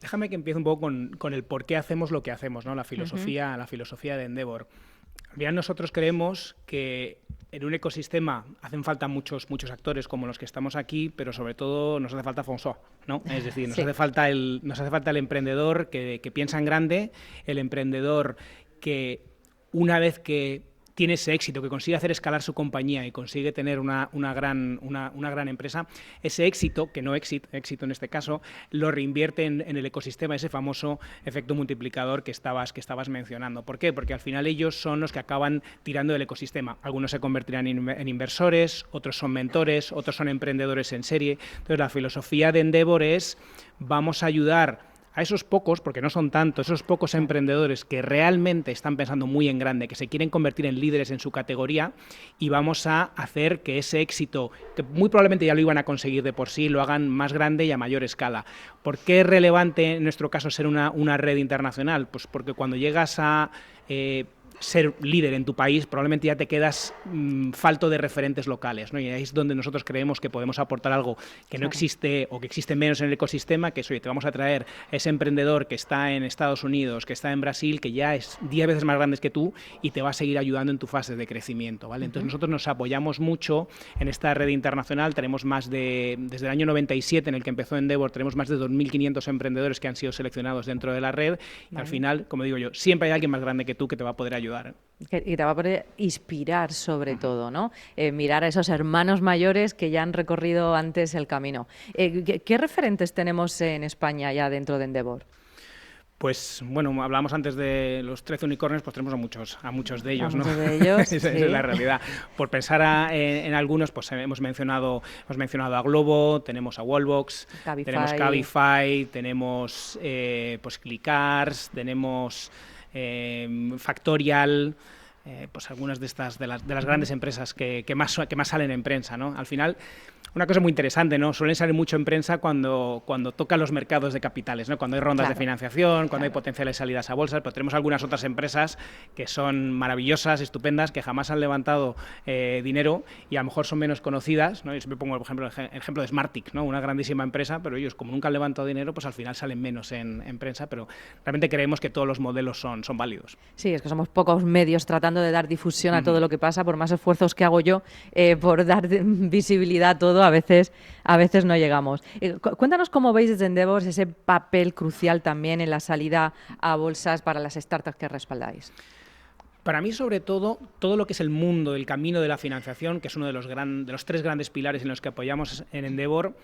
Déjame que empiece un poco con el por qué hacemos lo que hacemos, ¿no? La filosofía de Endeavor. Bien, nosotros creemos que en un ecosistema hacen falta muchos actores como los que estamos aquí, pero sobre todo nos hace falta Fonso, ¿no? Es decir, nos hace falta el emprendedor que piensa en grande, el emprendedor que una vez que tiene ese éxito, que consigue hacer escalar su compañía y consigue tener una gran empresa, ese éxito, que no éxito en este caso, lo reinvierte en el ecosistema, ese famoso efecto multiplicador que estabas mencionando. ¿Por qué? Porque al final ellos son los que acaban tirando del ecosistema. Algunos se convertirán en inversores, otros son mentores, otros son emprendedores en serie. Entonces, la filosofía de Endeavor es: vamos a ayudar a esos pocos, porque no son tantos, esos pocos emprendedores que realmente están pensando muy en grande, que se quieren convertir en líderes en su categoría, y vamos a hacer que ese éxito, que muy probablemente ya lo iban a conseguir de por sí, lo hagan más grande y a mayor escala. ¿Por qué es relevante en nuestro caso ser una red internacional? Pues porque cuando llegas a ser líder en tu país, probablemente ya te quedas falto de referentes locales, ¿no? Y ahí es donde nosotros creemos que podemos aportar algo que no existe o que existe menos en el ecosistema, que es: oye, te vamos a traer a ese emprendedor que está en Estados Unidos, que está en Brasil, que ya es 10 veces más grande que tú y te va a seguir ayudando en tu fase de crecimiento, ¿vale? Entonces nosotros nos apoyamos mucho en esta red internacional. Tenemos desde el año 97, en el que empezó Endeavor, tenemos más de 2.500 emprendedores que han sido seleccionados dentro de la red. Y al final, como digo yo, siempre hay alguien más grande que tú que te va a poder ayudar. Y te va a poder inspirar, sobre todo, ¿no? Mirar a esos hermanos mayores que ya han recorrido antes el camino. ¿Qué referentes tenemos en España ya dentro de Endeavor? Pues bueno, hablábamos antes de los 13 unicornios, pues tenemos a muchos de ellos, ¿no? De ellos, esa es la realidad. Por pensar en algunos, pues hemos mencionado a Glovo, tenemos a Wallbox, Cabify. tenemos Cabify, tenemos pues Clickars, tenemos Factorial, pues algunas de las grandes empresas que más salen en prensa, ¿no? Al final, una cosa muy interesante, ¿no? Suelen salir mucho en prensa cuando tocan los mercados de capitales, ¿no? Cuando hay rondas de financiación, cuando hay potenciales salidas a bolsas, pero tenemos algunas otras empresas que son maravillosas, estupendas, que jamás han levantado dinero y a lo mejor son menos conocidas, ¿no? Yo siempre pongo, por ejemplo, el ejemplo de Smarttic, ¿no? Una grandísima empresa, pero ellos, como nunca han levantado dinero, pues al final salen menos en prensa, pero realmente creemos que todos los modelos son válidos. Sí, es que somos pocos medios tratando de dar difusión a todo lo que pasa, por más esfuerzos que hago yo por dar visibilidad a todo, a veces no llegamos. Cuéntanos cómo veis desde Endeavor ese papel crucial también en la salida a bolsas para las startups que respaldáis. Para mí, sobre todo lo que es el mundo del camino de la financiación, que es uno de los 3 grandes pilares en los que apoyamos en Endeavor,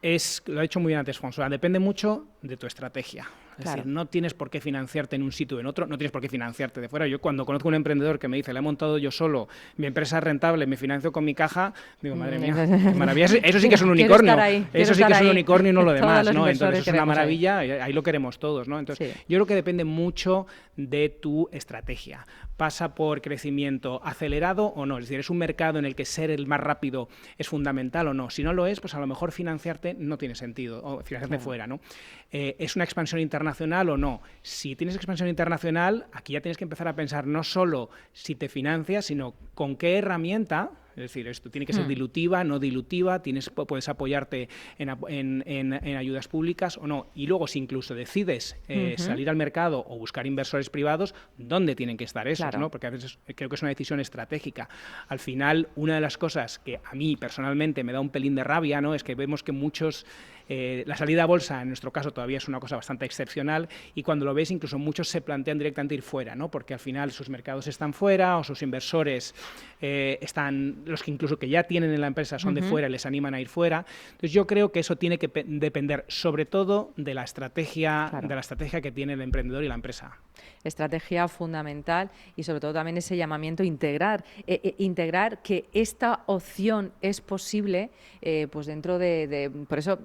lo ha hecho muy bien antes François, depende mucho de tu estrategia. Es decir, no tienes por qué financiarte en un sitio o en otro, no tienes por qué financiarte de fuera. Yo cuando conozco a un emprendedor que me dice, la he montado yo solo, mi empresa es rentable, me financio con mi caja, digo, madre mía, qué maravilla. Eso sí que es un unicornio. Eso sí que es un unicornio y no lo demás, ¿no? Entonces eso es una maravilla, ahí lo queremos todos, ¿no? Entonces yo creo que depende mucho de tu estrategia. Pasa por crecimiento acelerado o no. Es decir, es un mercado en el que ser el más rápido es fundamental o no. Si no lo es, pues a lo mejor financiarte no tiene sentido, o financiarte fuera, ¿no? ¿Es una expansión internacional o no? Si tienes expansión internacional, aquí ya tienes que empezar a pensar no solo si te financias, sino con qué herramienta. Es decir, esto tiene que ser dilutiva, no dilutiva, puedes apoyarte en ayudas públicas o no. Y luego, si incluso decides salir al mercado o buscar inversores privados, ¿dónde tienen que estar esos? ¿No? Porque a veces creo que es una decisión estratégica. Al final, una de las cosas que a mí personalmente me da un pelín de rabia, ¿no? Es que vemos que muchos... la salida a bolsa, en nuestro caso, todavía es una cosa bastante excepcional y cuando lo ves, incluso muchos se plantean directamente ir fuera, ¿no? Porque al final sus mercados están fuera o sus inversores los que incluso que ya tienen en la empresa son de fuera y les animan a ir fuera. Entonces yo creo que eso tiene que depender sobre todo de la estrategia que tiene el emprendedor y la empresa. Estrategia fundamental y sobre todo también ese llamamiento a integrar que esta opción es posible pues dentro por eso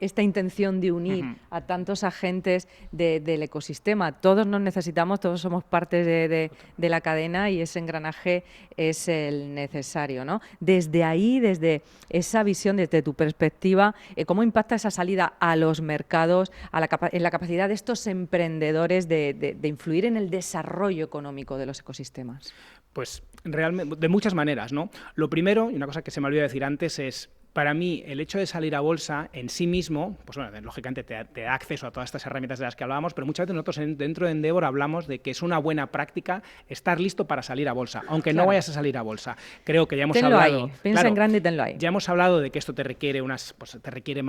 esta intención de unir a tantos agentes del ecosistema. Todos nos necesitamos, todos somos parte de la cadena y ese engranaje es el necesario, ¿no? Desde ahí, desde esa visión, desde tu perspectiva, ¿cómo impacta esa salida a los mercados, en la capacidad de estos emprendedores de influir en el desarrollo económico de los ecosistemas? Pues realmente de muchas maneras, ¿no? Lo primero, y una cosa que se me olvidó decir antes, es para mí el hecho de salir a bolsa en sí mismo, pues bueno, lógicamente te da acceso a todas estas herramientas de las que hablábamos, pero muchas veces nosotros dentro de Endeavor hablamos de que es una buena práctica estar listo para salir a bolsa, aunque no vayas a salir a bolsa. Creo que ya hemos hablado... Piensa en grande y tenlo ahí. Ya hemos hablado de que esto te requiere más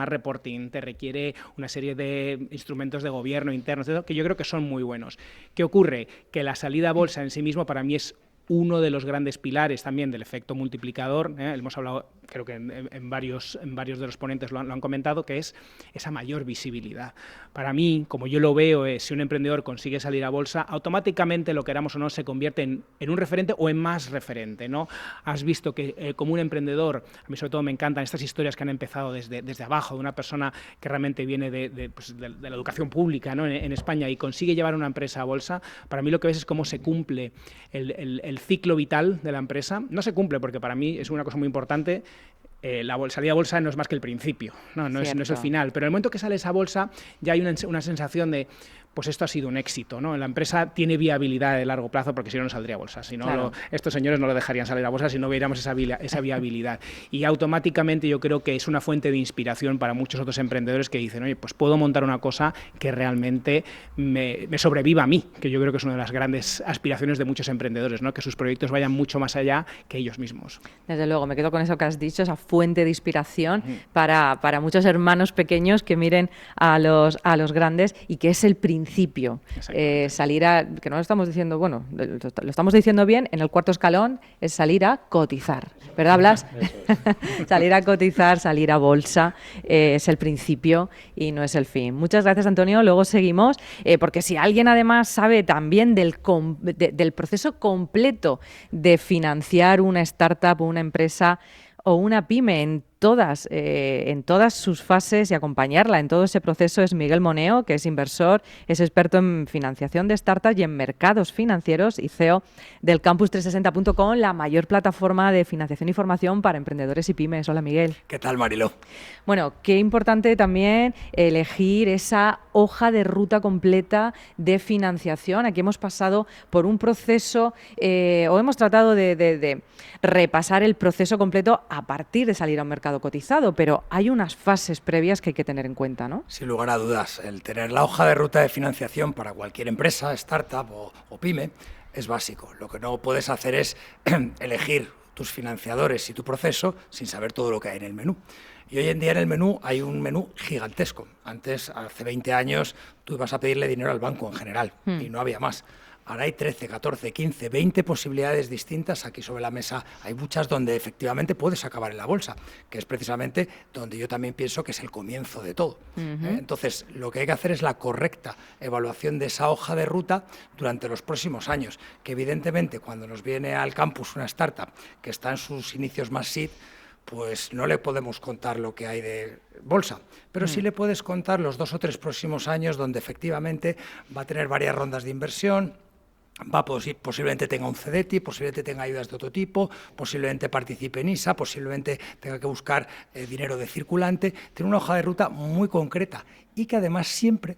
reporting, te requiere una serie de instrumentos de gobierno internos, que yo creo que son muy buenos. ¿Qué ocurre? Que la salida a bolsa en sí mismo para mí es uno de los grandes pilares también del efecto multiplicador, hemos hablado, creo que en varios de los ponentes lo han comentado, que es esa mayor visibilidad. Para mí, como yo lo veo, si un emprendedor consigue salir a bolsa, automáticamente, lo queramos o no, se convierte en un referente o en más referente, ¿no? Has visto que como un emprendedor, a mí sobre todo me encantan estas historias que han empezado desde abajo, de una persona que realmente viene de la educación pública, ¿no? en España y consigue llevar una empresa a bolsa. Para mí lo que ves es cómo se cumple el ciclo vital de la empresa. No se cumple porque para mí es una cosa muy importante. La salida a bolsa no es más que el principio, no es el final, pero en el momento que sales a bolsa ya hay una sensación de pues esto ha sido un éxito, ¿no? La empresa tiene viabilidad de largo plazo porque si no, no saldría a bolsa. Si no, estos señores no lo dejarían salir a bolsa si no viéramos esa viabilidad. Y automáticamente yo creo que es una fuente de inspiración para muchos otros emprendedores que dicen, oye, pues puedo montar una cosa que realmente me sobreviva a mí, que yo creo que es una de las grandes aspiraciones de muchos emprendedores, ¿no? Que sus proyectos vayan mucho más allá que ellos mismos. Desde luego, me quedo con eso que has dicho, esa fuente de inspiración para muchos hermanos pequeños que miren a los grandes y que es el principio principio. Salir a, que no lo estamos diciendo, bueno, lo estamos diciendo bien, en el cuarto escalón es salir a cotizar, ¿verdad, Blas? Salir a cotizar, salir a bolsa, es el principio y no es el fin. Muchas gracias, Antonio. Luego seguimos, porque si alguien además sabe también del proceso completo de financiar una startup o una empresa o una pyme en todas sus fases y acompañarla en todo ese proceso, es Miguel Moneo, que es inversor, es experto en financiación de startups y en mercados financieros y CEO del Campus360.com, la mayor plataforma de financiación y formación para emprendedores y pymes. Hola, Miguel. ¿Qué tal, Mariló? Bueno, qué importante también elegir esa hoja de ruta completa de financiación. Aquí hemos pasado por un proceso o hemos tratado de repasar el proceso completo a partir de salir a un mercado cotizado, pero hay unas fases previas que hay que tener en cuenta, ¿no? Sin lugar a dudas, el tener la hoja de ruta de financiación para cualquier empresa, startup o pyme es básico. Lo que no puedes hacer es elegir tus financiadores y tu proceso sin saber todo lo que hay en el menú. Y hoy en día en el menú hay un menú gigantesco. Antes, hace 20 años, tú ibas a pedirle dinero al banco en general y no había más. Ahora hay 13, 14, 15, 20 posibilidades distintas aquí sobre la mesa. Hay muchas donde efectivamente puedes acabar en la bolsa, que es precisamente donde yo también pienso que es el comienzo de todo. Entonces, lo que hay que hacer es la correcta evaluación de esa hoja de ruta durante los próximos años, que evidentemente cuando nos viene al campus una startup que está en sus inicios más seed, pues no le podemos contar lo que hay de bolsa, pero sí le puedes contar los 2 o 3 próximos años donde efectivamente va a tener varias rondas de inversión, posiblemente tenga un CDTI, posiblemente tenga ayudas de otro tipo, posiblemente participe en ISA, posiblemente tenga que buscar dinero de circulante. Tiene una hoja de ruta muy concreta y que además siempre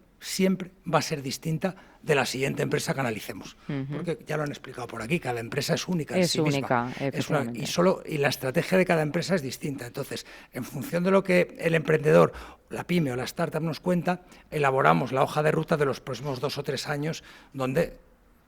va a ser distinta de la siguiente empresa que analicemos. Porque ya lo han explicado por aquí, cada empresa es única en sí misma. Y la estrategia de cada empresa es distinta. Entonces, en función de lo que el emprendedor, la pyme o la startup nos cuenta, elaboramos la hoja de ruta de los próximos 2 o 3 años donde...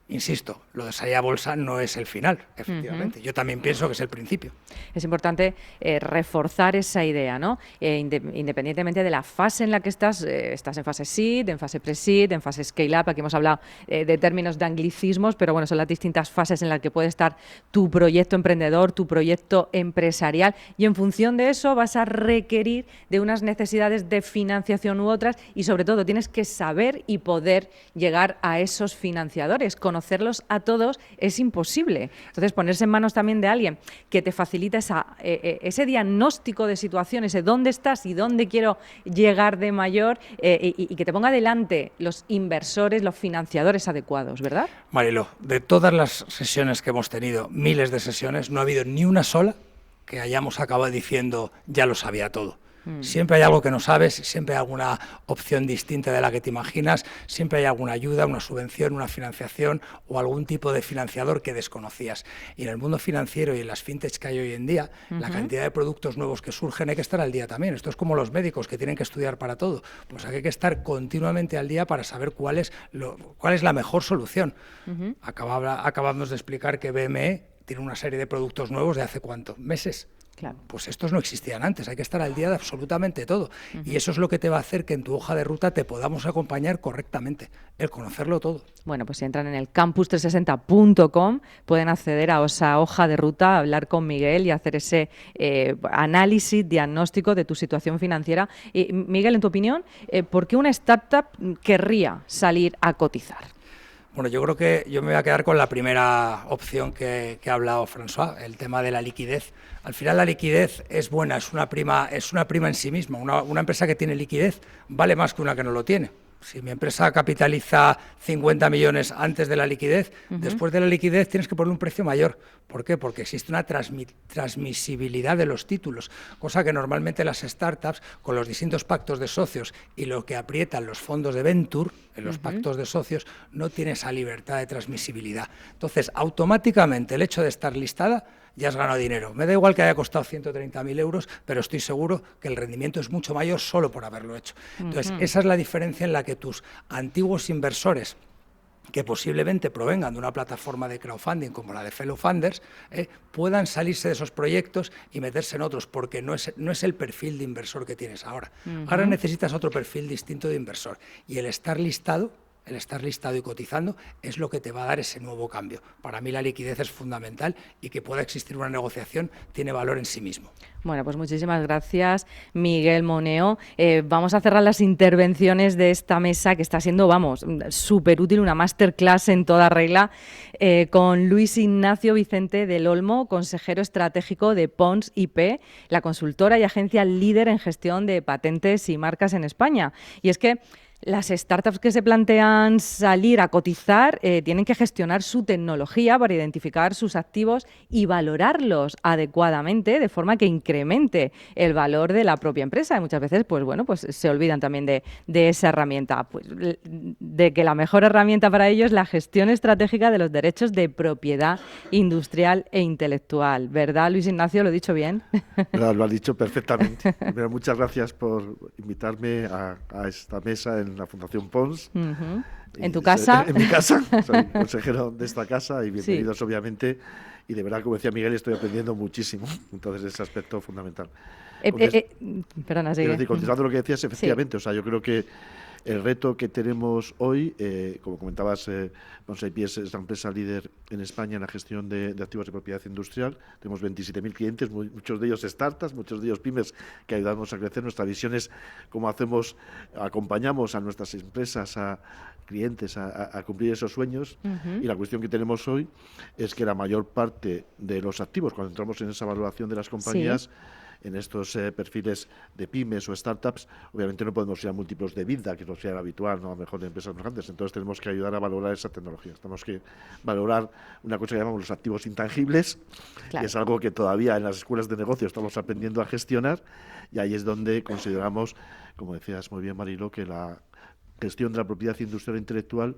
Insisto, lo de salir a bolsa no es el final, efectivamente. Yo también pienso que es el principio. Es importante reforzar esa idea, ¿no? Independientemente de la fase en la que estás en fase seed, en fase pre-seed, en fase scale-up. Aquí hemos hablado de términos de anglicismos, pero bueno, son las distintas fases en las que puede estar tu proyecto emprendedor, tu proyecto empresarial, y en función de eso vas a requerir de unas necesidades de financiación u otras, y sobre todo tienes que saber y poder llegar a esos financiadores. Conocerlos a todos es imposible. Entonces, ponerse en manos también de alguien que te facilita ese diagnóstico de situación, ese dónde estás y dónde quiero llegar de mayor, y que te ponga delante los inversores, los financiadores adecuados, ¿verdad? Mariló, de todas las sesiones que hemos tenido, miles de sesiones, no ha habido ni una sola que hayamos acabado diciendo ya lo sabía todo. Siempre hay algo que no sabes, siempre hay alguna opción distinta de la que te imaginas, siempre hay alguna ayuda, una subvención, una financiación o algún tipo de financiador que desconocías. Y en el mundo financiero y en las fintechs que hay hoy en día, la cantidad de productos nuevos que surgen, hay que estar al día también. Esto es como los médicos que tienen que estudiar para todo. Pues hay que estar continuamente al día para saber cuál es la mejor solución. Acabamos de explicar que BME tiene una serie de productos nuevos de hace ¿cuánto? ¿Meses? Claro. Pues estos no existían antes, hay que estar al día de absolutamente todo. Y eso es lo que te va a hacer que en tu hoja de ruta te podamos acompañar correctamente, el conocerlo todo. Bueno, pues si entran en el Campus360.com pueden acceder a esa hoja de ruta, hablar con Miguel y hacer ese análisis, diagnóstico de tu situación financiera. Miguel, en tu opinión, ¿por qué una startup querría salir a cotizar? Bueno, yo creo que yo me voy a quedar con la primera opción que ha hablado François, el tema de la liquidez. Al final la liquidez es buena, es una prima en sí misma. Una empresa que tiene liquidez vale más que una que no lo tiene. Si mi empresa capitaliza 50 millones antes de la liquidez, después de la liquidez tienes que poner un precio mayor. ¿Por qué? Porque existe una transmisibilidad de los títulos, cosa que normalmente las startups, con los distintos pactos de socios y lo que aprietan los fondos de venture, en los pactos de socios, no tiene esa libertad de transmisibilidad. Entonces, automáticamente el hecho de estar listada, ya has ganado dinero. Me da igual que haya costado 130.000 euros, pero estoy seguro que el rendimiento es mucho mayor solo por haberlo hecho. Entonces, esa es la diferencia en la que tus antiguos inversores, que posiblemente provengan de una plataforma de crowdfunding como la de Fellow Funders, puedan salirse de esos proyectos y meterse en otros, porque no es el perfil de inversor que tienes ahora. Ahora necesitas otro perfil distinto de inversor. Y el estar listado el estar listado y cotizando, es lo que te va a dar ese nuevo cambio. Para mí la liquidez es fundamental y que pueda existir una negociación tiene valor en sí mismo. Bueno, pues muchísimas gracias, Miguel Moneo. Vamos a cerrar las intervenciones de esta mesa que está siendo, vamos, súper útil, una masterclass en toda regla, con Luis Ignacio Vicente del Olmo, consejero estratégico de Pons IP, la consultora y agencia líder en gestión de patentes y marcas en España. Y es que las startups que se plantean salir a cotizar tienen que gestionar su tecnología para identificar sus activos y valorarlos adecuadamente de forma que incremente el valor de la propia empresa. Y muchas veces, pues bueno, pues se olvidan también de esa herramienta, pues de que la mejor herramienta para ello es la gestión estratégica de los derechos de propiedad industrial e intelectual. ¿Verdad, Luis Ignacio? ¿Lo he dicho bien? Lo has dicho perfectamente. Primero, muchas gracias por invitarme a esta mesa en la Fundación Pons. ¿En tu casa? En mi casa, soy consejero de esta casa y bienvenidos obviamente. Y de verdad, como decía Miguel, estoy aprendiendo muchísimo. Entonces, ese aspecto fundamental. Perdona, sigue. Decir, continuando lo que decías, efectivamente, o sea, yo creo que el reto que tenemos hoy, como comentabas, Pons IP es la empresa líder en España en la gestión de activos de propiedad industrial. Tenemos 27.000 clientes, muchos de ellos startups, muchos de ellos pymes que ayudamos a crecer. Nuestra visión es cómo acompañamos a nuestras empresas, a clientes a cumplir esos sueños. Y la cuestión que tenemos hoy es que la mayor parte de los activos, cuando entramos en esa valoración de las compañías, en estos perfiles de pymes o startups, obviamente no podemos ir a múltiplos de EBITDA, que es lo que era habitual, ¿no? A lo mejor de empresas más grandes. Entonces tenemos que ayudar a valorar esa tecnología. Tenemos que valorar una cosa que llamamos los activos intangibles, que es algo que todavía en las escuelas de negocio estamos aprendiendo a gestionar, y ahí es donde consideramos, como decías muy bien, Marilo, que la gestión de la propiedad industrial e intelectual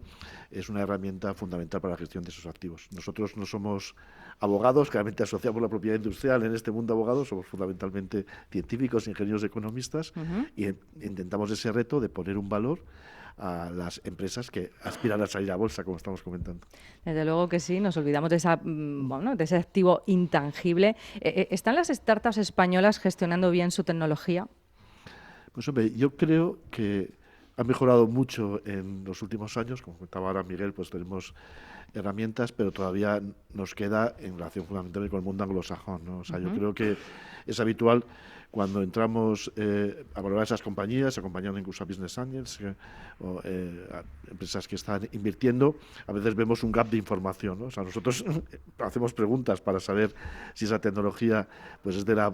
es una herramienta fundamental para la gestión de esos activos. Nosotros no somos abogados, claramente asociamos la propiedad industrial en este mundo de abogados, somos fundamentalmente científicos, ingenieros, economistas, y intentamos ese reto de poner un valor a las empresas que aspiran a salir a bolsa, como estamos comentando. Desde luego que sí, nos olvidamos de de ese activo intangible. ¿Están las startups españolas gestionando bien su tecnología? Pues hombre, yo creo que ha mejorado mucho en los últimos años, como comentaba ahora Miguel, pues tenemos herramientas, pero todavía nos queda en relación fundamentalmente con el mundo anglosajón, ¿no? O sea, yo creo que es habitual cuando entramos a valorar esas compañías, acompañando incluso a business angels o a empresas que están invirtiendo, a veces vemos un gap de información, ¿no? O sea, nosotros hacemos preguntas para saber si esa tecnología pues es de la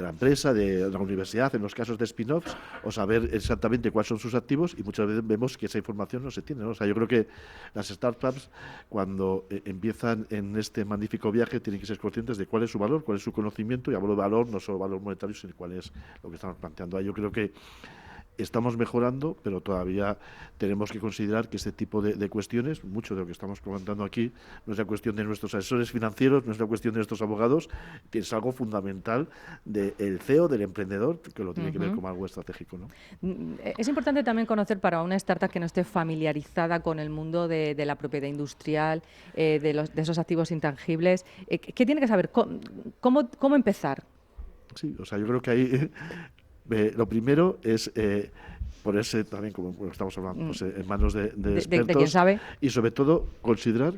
empresa, de la universidad, en los casos de spin-offs, o saber exactamente cuáles son sus activos, y muchas veces vemos que esa información no se tiene, ¿no? O sea, yo creo que las startups, cuando empiezan en este magnífico viaje, tienen que ser conscientes de cuál es su valor, cuál es su conocimiento, y hablo de valor, no solo valor monetario, sino cuál es lo que estamos planteando ahí. Yo creo que estamos mejorando, pero todavía tenemos que considerar que este tipo de cuestiones, mucho de lo que estamos comentando aquí, no es la cuestión de nuestros asesores financieros, no es la cuestión de nuestros abogados, es algo fundamental del CEO, del emprendedor, que lo tiene que ver como algo estratégico, ¿no? Es importante también conocer para una startup que no esté familiarizada con el mundo de la propiedad industrial, de esos activos intangibles, ¿qué tiene que saber? ¿Cómo empezar? Sí, o sea, yo creo que ahí lo primero es ponerse también, como estamos hablando, pues, en manos de expertos, de quien sabe. Y sobre todo considerar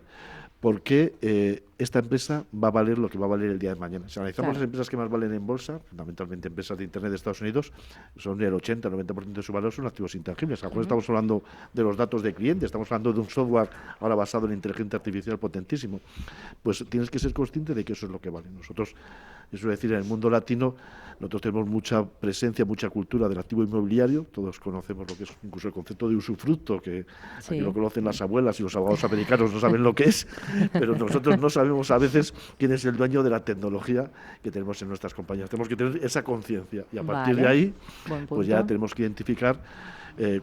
por qué esta empresa va a valer lo que va a valer el día de mañana. Si analizamos las empresas que más valen en bolsa, fundamentalmente empresas de Internet de Estados Unidos, son el 80-90% de su valor son activos intangibles. A lo mejor estamos hablando de los datos de clientes, estamos hablando de un software ahora basado en inteligencia artificial potentísimo. Pues tienes que ser consciente de que eso es lo que vale. Nosotros, eso es decir, en el mundo latino, nosotros tenemos mucha presencia, mucha cultura del activo inmobiliario. Todos conocemos lo que es incluso el concepto de usufructo, que aquí lo conocen las abuelas y los abogados americanos no saben lo que es, pero nosotros no sabemos a veces quién es el dueño de la tecnología que tenemos en nuestras compañías. Tenemos que tener esa conciencia y a partir de ahí pues ya tenemos que identificar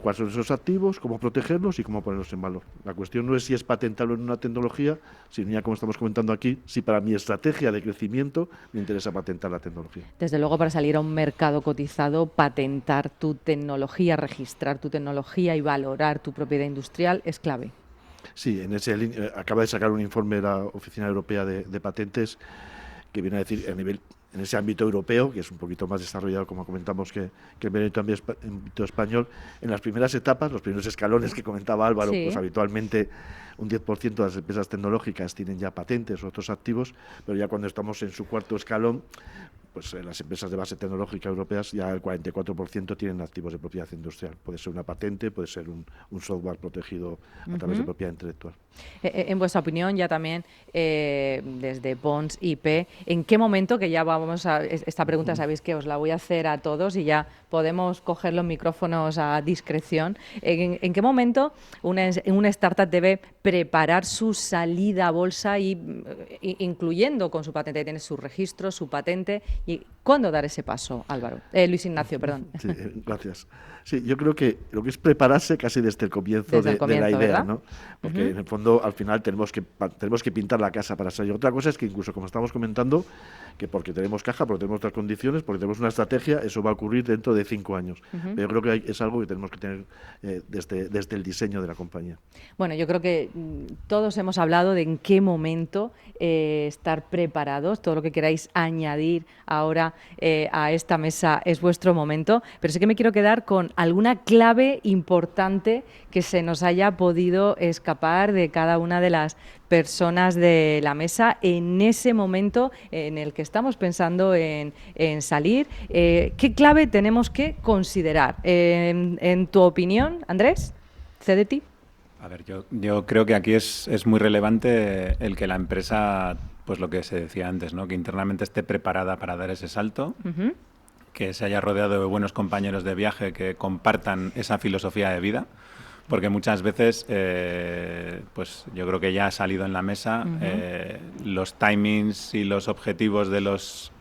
cuáles son esos activos, cómo protegerlos y cómo ponerlos en valor. La cuestión no es si es patentable en una tecnología, sino ya, como estamos comentando aquí, si para mi estrategia de crecimiento me interesa patentar la tecnología. Desde luego, para salir a un mercado cotizado, patentar tu tecnología, registrar tu tecnología y valorar tu propiedad industrial es clave. Sí, acaba de sacar un informe de la Oficina Europea de Patentes que viene a decir a nivel en ese ámbito europeo, que es un poquito más desarrollado, como comentamos, que el ámbito español, en las primeras etapas, los primeros escalones que comentaba Álvaro, Sí. pues habitualmente un 10% de las empresas tecnológicas tienen ya patentes o otros activos, pero ya cuando estamos en su cuarto escalón, pues las empresas de base tecnológica europeas ya el 44% tienen activos de propiedad industrial. Puede ser una patente, puede ser un software protegido a través de propiedad intelectual. En vuestra opinión, ya también desde Pons IP, ¿en qué momento, que ya vamos a esta pregunta, sabéis que os la voy a hacer a todos y ya podemos coger los micrófonos a discreción, ¿en qué momento una startup debe preparar su salida a bolsa incluyendo con su patente, tiene su registro, su patente, y cuándo dar ese paso, Álvaro? Luis Ignacio, perdón. Sí, gracias. Sí, yo creo que lo que es prepararse casi desde el comienzo, de la idea, ¿verdad? ¿no? Porque en el fondo, al final, tenemos que pintar la casa para salir. Otra cosa es que incluso, como estamos comentando, que porque tenemos caja, porque tenemos otras condiciones, porque tenemos una estrategia, eso va a ocurrir dentro de 5 años. Pero yo creo que es algo que tenemos que tener desde el diseño de la compañía. Bueno, yo creo que todos hemos hablado de en qué momento estar preparados. Todo lo que queráis añadir ahora a esta mesa es vuestro momento. Pero sí que me quiero quedar con alguna clave importante que se nos haya podido escapar de cada una de las personas de la mesa en ese momento en el que estamos pensando en salir. ¿Qué clave tenemos que considerar? En tu opinión, Andrés, Cedetti. A ver, yo creo que aquí es muy relevante el que la empresa, pues lo que se decía antes, ¿no? Que internamente esté preparada para dar ese salto, que se haya rodeado de buenos compañeros de viaje que compartan esa filosofía de vida, porque muchas veces, pues yo creo que ya ha salido en la mesa, los timings y los objetivos de los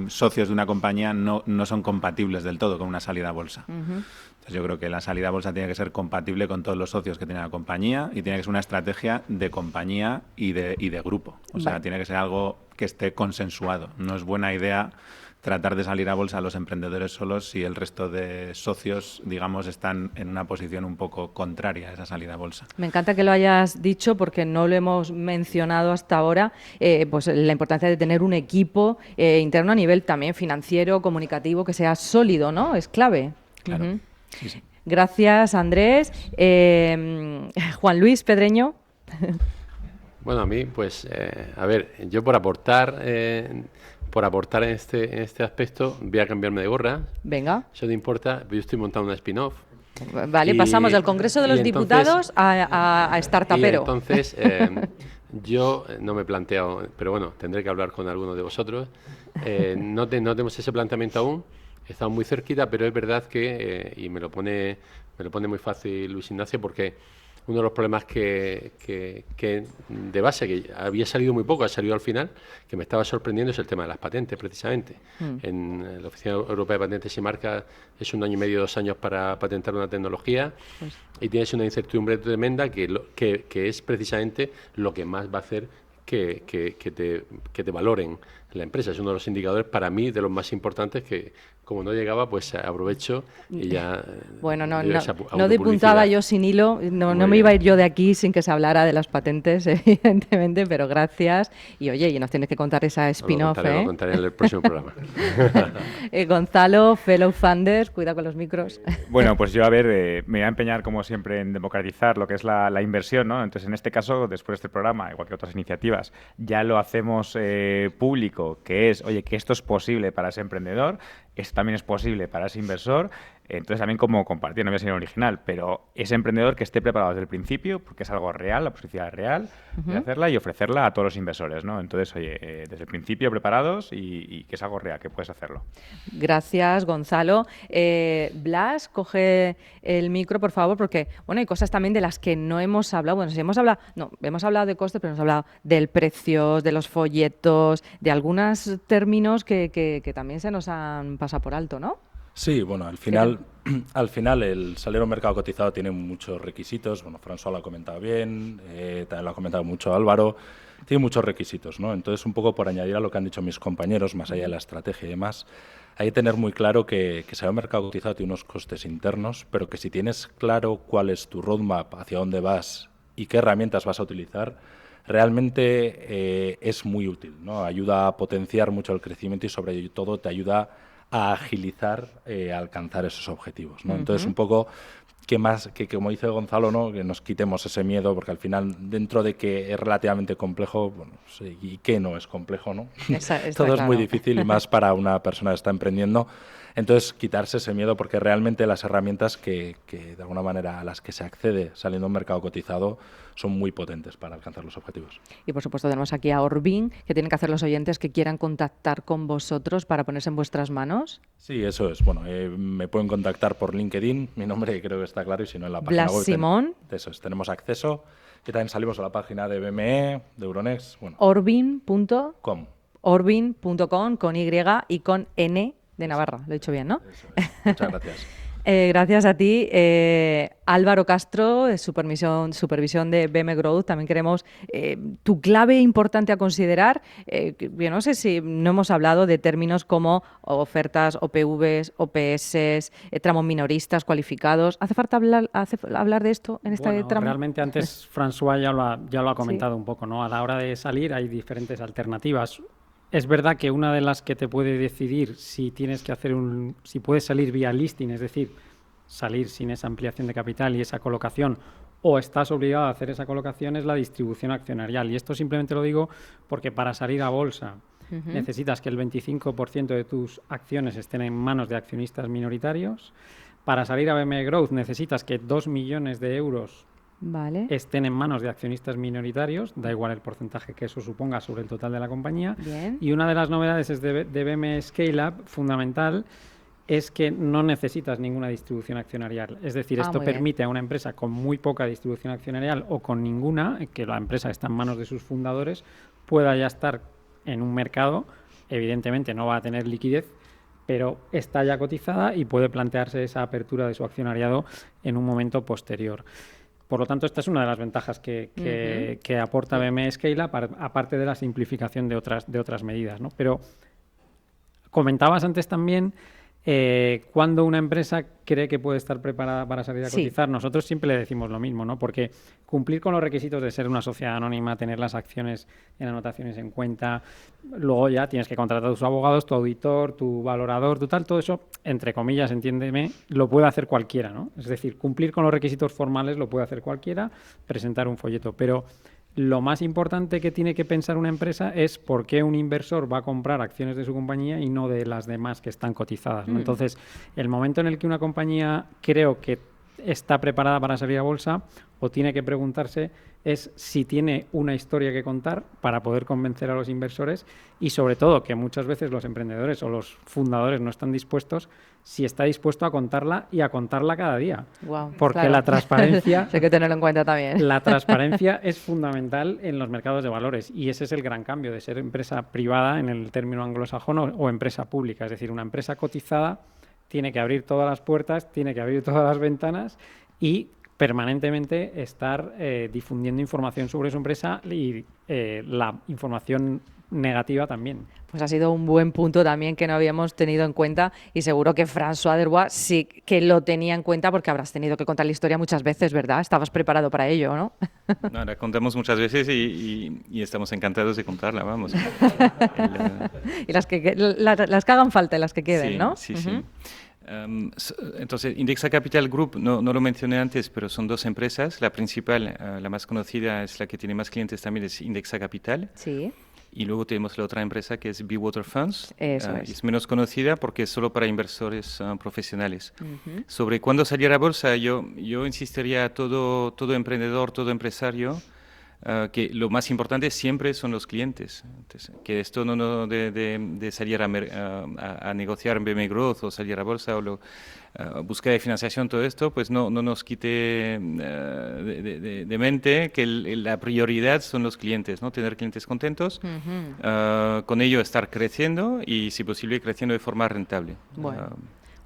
socios de una compañía no son compatibles del todo con una salida a bolsa. Entonces yo creo que la salida a bolsa tiene que ser compatible con todos los socios que tiene la compañía y tiene que ser una estrategia de compañía y de grupo. O sea, tiene que ser algo que esté consensuado. No es buena idea tratar de salir a bolsa a los emprendedores solos si el resto de socios, digamos, están en una posición un poco contraria a esa salida a bolsa. Me encanta que lo hayas dicho porque no lo hemos mencionado hasta ahora, pues la importancia de tener un equipo interno a nivel también financiero, comunicativo, que sea sólido, ¿no? Es clave. Claro. Sí, sí. Gracias, Andrés. Juan Luis Pedreño. Bueno, a mí, pues, a ver, yo por aportar en este aspecto voy a cambiarme de gorra. Venga. Eso no importa, yo estoy montando una spin-off. Vale, pasamos del Congreso de los Diputados a Startupero. Y entonces, yo no me he planteado, pero bueno, tendré que hablar con alguno de vosotros. No tenemos ese planteamiento aún. Estamos muy cerquita, pero es verdad que, y me lo pone muy fácil Luis Ignacio, porque uno de los problemas que de base, que había salido muy poco, ha salido al final, que me estaba sorprendiendo, es el tema de las patentes, precisamente. En la Oficina Europea de Patentes y Marcas es 1 año y medio, 2 años para patentar una tecnología, y tienes una incertidumbre tremenda que es precisamente lo que más va a hacer que te valoren la empresa. Es uno de los indicadores, para mí, de los más importantes, que como no llegaba, pues aprovecho y ya... Bueno, no dipuntaba yo sin hilo, no me iba a ir yo de aquí sin que se hablara de las patentes, evidentemente, pero gracias. Y oye, y nos tienes que contar esa spin-off, Lo contaré en el próximo programa. Gonzalo, Fellow Funders, cuida con los micros. Bueno, pues yo, a ver, me voy a empeñar, como siempre, en democratizar lo que es la inversión, ¿no? Entonces, en este caso, después de este programa, igual que otras iniciativas, ya lo hacemos público, que es, oye, que esto es posible para ese emprendedor, esto también es posible para ese inversor. Entonces también como compartir, no voy a ser original, pero ese emprendedor que esté preparado desde el principio, porque es algo real, la posibilidad es real, de hacerla y ofrecerla a todos los inversores, ¿no? Entonces, oye, desde el principio preparados y que es algo real, que puedes hacerlo. Gracias, Gonzalo. Blas, coge el micro, por favor, porque, bueno, hay cosas también de las que no hemos hablado. Bueno, sí hemos hablado de costes, pero hemos hablado del precio, de los folletos, de algunos términos que también se nos han pasado por alto, ¿no? Sí, bueno, al final el salir a un mercado cotizado tiene muchos requisitos. Bueno, François lo ha comentado bien, también lo ha comentado mucho Álvaro. Tiene muchos requisitos, ¿no? Entonces, un poco por añadir a lo que han dicho mis compañeros, más allá de la estrategia y demás, hay que tener muy claro que salir a un mercado cotizado tiene unos costes internos, pero que si tienes claro cuál es tu roadmap, hacia dónde vas y qué herramientas vas a utilizar, realmente es muy útil, ¿no? Ayuda a potenciar mucho el crecimiento y sobre todo te ayuda a agilizar, a alcanzar esos objetivos, ¿no? Entonces, un poco que como dice Gonzalo, ¿no? Que nos quitemos ese miedo, porque al final, dentro de que es relativamente complejo, bueno, sí, y que no es complejo, ¿no? Todo es muy difícil y más para una persona que está emprendiendo. Entonces, quitarse ese miedo, porque realmente las herramientas que de alguna manera a las que se accede saliendo a un mercado cotizado son muy potentes para alcanzar los objetivos. Y por supuesto tenemos aquí a Orbin, que tienen que hacer los oyentes que quieran contactar con vosotros para ponerse en vuestras manos. Sí, eso es. Bueno, me pueden contactar por LinkedIn, mi nombre creo que está claro, y si no en la página Blas web. Simón. Eso es, tenemos acceso, que también salimos a la página de BME, de Euronext. Bueno, Orbin.com. Orbin.com con Y y con N de Navarra. Lo he dicho bien, ¿no? Eso es. Muchas gracias. Gracias a ti. Álvaro Castro, de supervisión de BM Growth. También queremos tu clave importante a considerar. Yo no sé si no hemos hablado de términos como ofertas, OPVs, OPS, tramos minoristas cualificados. ¿Hace falta hablar de esto en este tramo? Realmente antes François ya lo ha comentado un poco, ¿no? A la hora de salir hay diferentes alternativas. Es verdad que una de las que te puede decidir si tienes que hacer si puedes salir vía listing, es decir, salir sin esa ampliación de capital y esa colocación, o estás obligado a hacer esa colocación, es la distribución accionarial. Y esto simplemente lo digo porque para salir a bolsa necesitas que el 25% de tus acciones estén en manos de accionistas minoritarios. Para salir a BME Growth necesitas que 2 millones de euros estén en manos de accionistas minoritarios, da igual el porcentaje que eso suponga sobre el total de la compañía. Bien. Y una de las novedades es de BME Scale Up, fundamental, es que no necesitas ninguna distribución accionarial. Es decir, esto permite a una empresa con muy poca distribución accionarial o con ninguna, que la empresa está en manos de sus fundadores, pueda ya estar en un mercado. Evidentemente no va a tener liquidez, pero está ya cotizada y puede plantearse esa apertura de su accionariado en un momento posterior. Por lo tanto, esta es una de las ventajas que aporta BME Scale Up, aparte de la simplificación de otras medidas, ¿no? Pero comentabas antes también cuando una empresa cree que puede estar preparada para salir a cotizar. Nosotros siempre le decimos lo mismo, ¿no? Porque cumplir con los requisitos de ser una sociedad anónima, tener las acciones en anotaciones en cuenta, luego ya tienes que contratar a tus abogados, tu auditor, tu valorador, tu tal, todo eso, entre comillas, entiéndeme, lo puede hacer cualquiera, ¿no? Es decir, cumplir con los requisitos formales lo puede hacer cualquiera, presentar un folleto, pero lo más importante que tiene que pensar una empresa es por qué un inversor va a comprar acciones de su compañía y no de las demás que están cotizadas, ¿no? Entonces, el momento en el que una compañía creo que está preparada para salir a bolsa o tiene que preguntarse es si tiene una historia que contar para poder convencer a los inversores y sobre todo que muchas veces los emprendedores o los fundadores no están dispuestos, si está dispuesto a contarla y a contarla cada día. Wow, porque claro. la transparencia hay que tenerlo en cuenta también. La transparencia es fundamental en los mercados de valores y ese es el gran cambio de ser empresa privada en el término anglosajón o empresa pública. Es decir, una empresa cotizada tiene que abrir todas las puertas, tiene que abrir todas las ventanas y permanentemente estar difundiendo información sobre su empresa y la información negativa también. Pues ha sido un buen punto también que no habíamos tenido en cuenta y seguro que François Derbois sí que lo tenía en cuenta porque habrás tenido que contar la historia muchas veces, ¿verdad? Estabas preparado para ello, ¿no? No, la contamos muchas veces y estamos encantados de contarla, vamos. Y las que hagan falta y las que queden, sí, ¿no? Sí, sí. Entonces, Indexa Capital Group, no lo mencioné antes, pero son dos empresas. La principal, la más conocida, es la que tiene más clientes también, es Indexa Capital. Sí. Y luego tenemos la otra empresa que es Bewater Funds. Eso es. Es menos conocida porque es solo para inversores profesionales. Sobre cuándo salir a bolsa, yo insistiría a todo emprendedor, todo empresario, que lo más importante siempre son los clientes. Entonces, que esto no de salir a negociar en BME Growth o salir a bolsa o búsqueda de financiación, todo esto, pues no nos quite de mente que la prioridad son los clientes, ¿no? Tener clientes contentos, con ello estar creciendo y, si posible, creciendo de forma rentable. Bueno.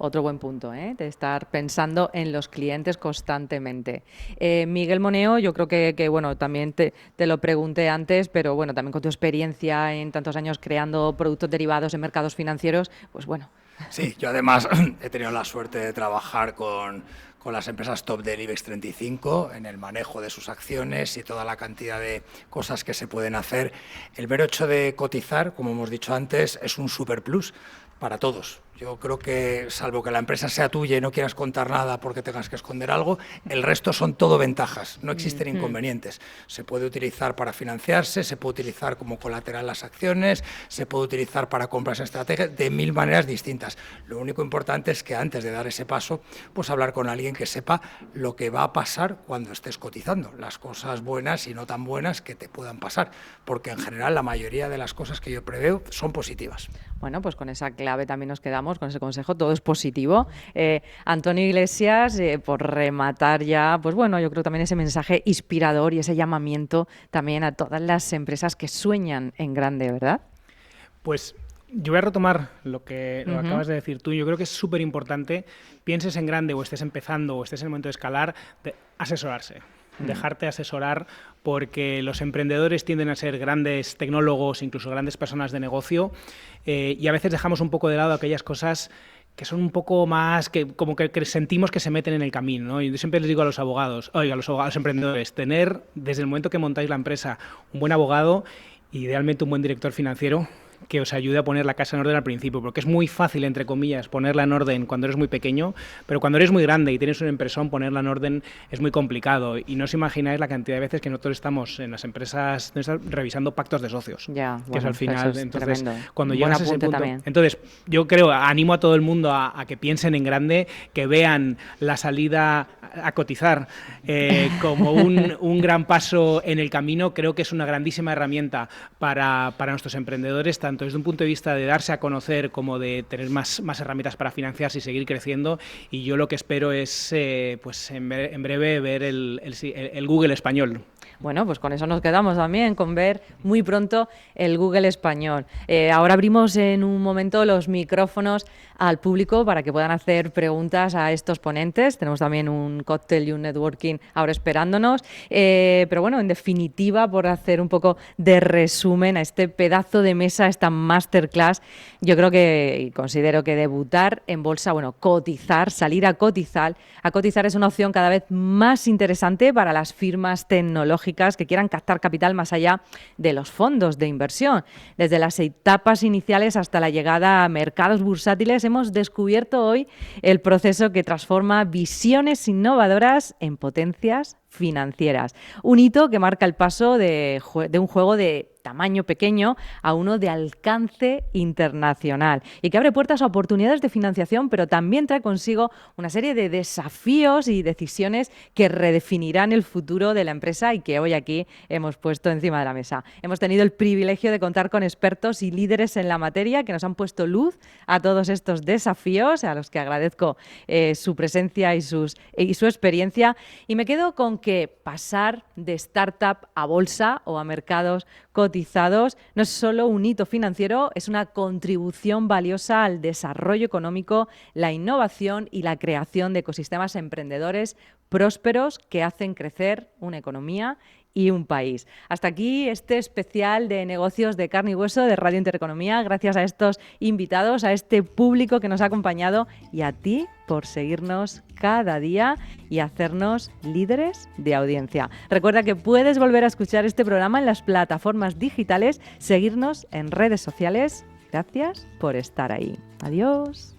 Otro buen punto, de estar pensando en los clientes constantemente. Miguel Moneo, yo creo que bueno, también te lo pregunté antes, pero bueno, también con tu experiencia en tantos años creando productos derivados en mercados financieros, pues bueno. Sí, yo además he tenido la suerte de trabajar con con las empresas top del IBEX 35 en el manejo de sus acciones y toda la cantidad de cosas que se pueden hacer. El mero hecho de cotizar, como hemos dicho antes, es un super plus para todos. Yo creo que, salvo que la empresa sea tuya y no quieras contar nada porque tengas que esconder algo, el resto son todo ventajas, no existen inconvenientes. Se puede utilizar para financiarse, se puede utilizar como colateral las acciones, se puede utilizar para compras estratégicas, de 1000 maneras distintas. Lo único importante es que antes de dar ese paso, pues hablar con alguien que sepa lo que va a pasar cuando estés cotizando, las cosas buenas y no tan buenas que te puedan pasar, porque en general la mayoría de las cosas que yo preveo son positivas. Bueno, pues con esa clave también nos quedamos, con ese consejo, todo es positivo. Antonio Iglesias, por rematar ya, pues bueno, yo creo también ese mensaje inspirador y ese llamamiento también a todas las empresas que sueñan en grande, ¿verdad? Pues yo voy a retomar lo que acabas de decir tú. Yo creo que es súper importante, pienses en grande o estés empezando o estés en el momento de escalar, de asesorarse. Dejarte asesorar, porque los emprendedores tienden a ser grandes tecnólogos, incluso grandes personas de negocio, y a veces dejamos un poco de lado aquellas cosas que son un poco más, que como que sentimos que se meten en el camino, ¿no? Y yo siempre les digo a los abogados, a los emprendedores, tener desde el momento que montáis la empresa un buen abogado, idealmente un buen director financiero, que os ayude a poner la casa en orden al principio, porque es muy fácil, entre comillas, ponerla en orden cuando eres muy pequeño, pero cuando eres muy grande y tienes un empresón, ponerla en orden es muy complicado, y no os imagináis la cantidad de veces que nosotros estamos en las empresas revisando pactos de socios, que es al final, es entonces, tremendo. cuando Buen llegas a ese apunte punto, también. entonces yo creo, animo a todo el mundo a que piensen en grande, que vean la salida a cotizar como un gran paso en el camino. Creo que es una grandísima herramienta para nuestros emprendedores, tanto desde un punto de vista de darse a conocer como de tener más herramientas para financiarse y seguir creciendo. Y yo lo que espero es pues en breve ver el Google español. Bueno, pues con eso nos quedamos también, con ver muy pronto el Google español. Ahora abrimos en un momento los micrófonos al público para que puedan hacer preguntas a estos ponentes. Tenemos también un cóctel y un networking ahora esperándonos. Pero bueno, en definitiva, por hacer un poco de resumen a este pedazo de mesa, esta masterclass, yo creo que, y considero que debutar en bolsa, bueno, cotizar, salir a cotizar es una opción cada vez más interesante para las firmas tecnológicas que quieran captar capital más allá de los fondos de inversión. Desde las etapas iniciales hasta la llegada a mercados bursátiles, hemos descubierto hoy el proceso que transforma visiones innovadoras en potencias financieras. Un hito que marca el paso de un juego de tamaño pequeño a uno de alcance internacional y que abre puertas a oportunidades de financiación, pero también trae consigo una serie de desafíos y decisiones que redefinirán el futuro de la empresa y que hoy aquí hemos puesto encima de la mesa. Hemos tenido el privilegio de contar con expertos y líderes en la materia que nos han puesto luz a todos estos desafíos, a los que agradezco su presencia y su experiencia, y me quedo con que pasar de startup a bolsa o a mercados cotizados no es solo un hito financiero, es una contribución valiosa al desarrollo económico, la innovación y la creación de ecosistemas emprendedores prósperos que hacen crecer una economía y un país. Hasta aquí este especial de negocios de carne y hueso de Radio Intereconomía. Gracias a estos invitados, a este público que nos ha acompañado y a ti por seguirnos cada día y hacernos líderes de audiencia. Recuerda que puedes volver a escuchar este programa en las plataformas digitales, seguirnos en redes sociales. Gracias por estar ahí. Adiós.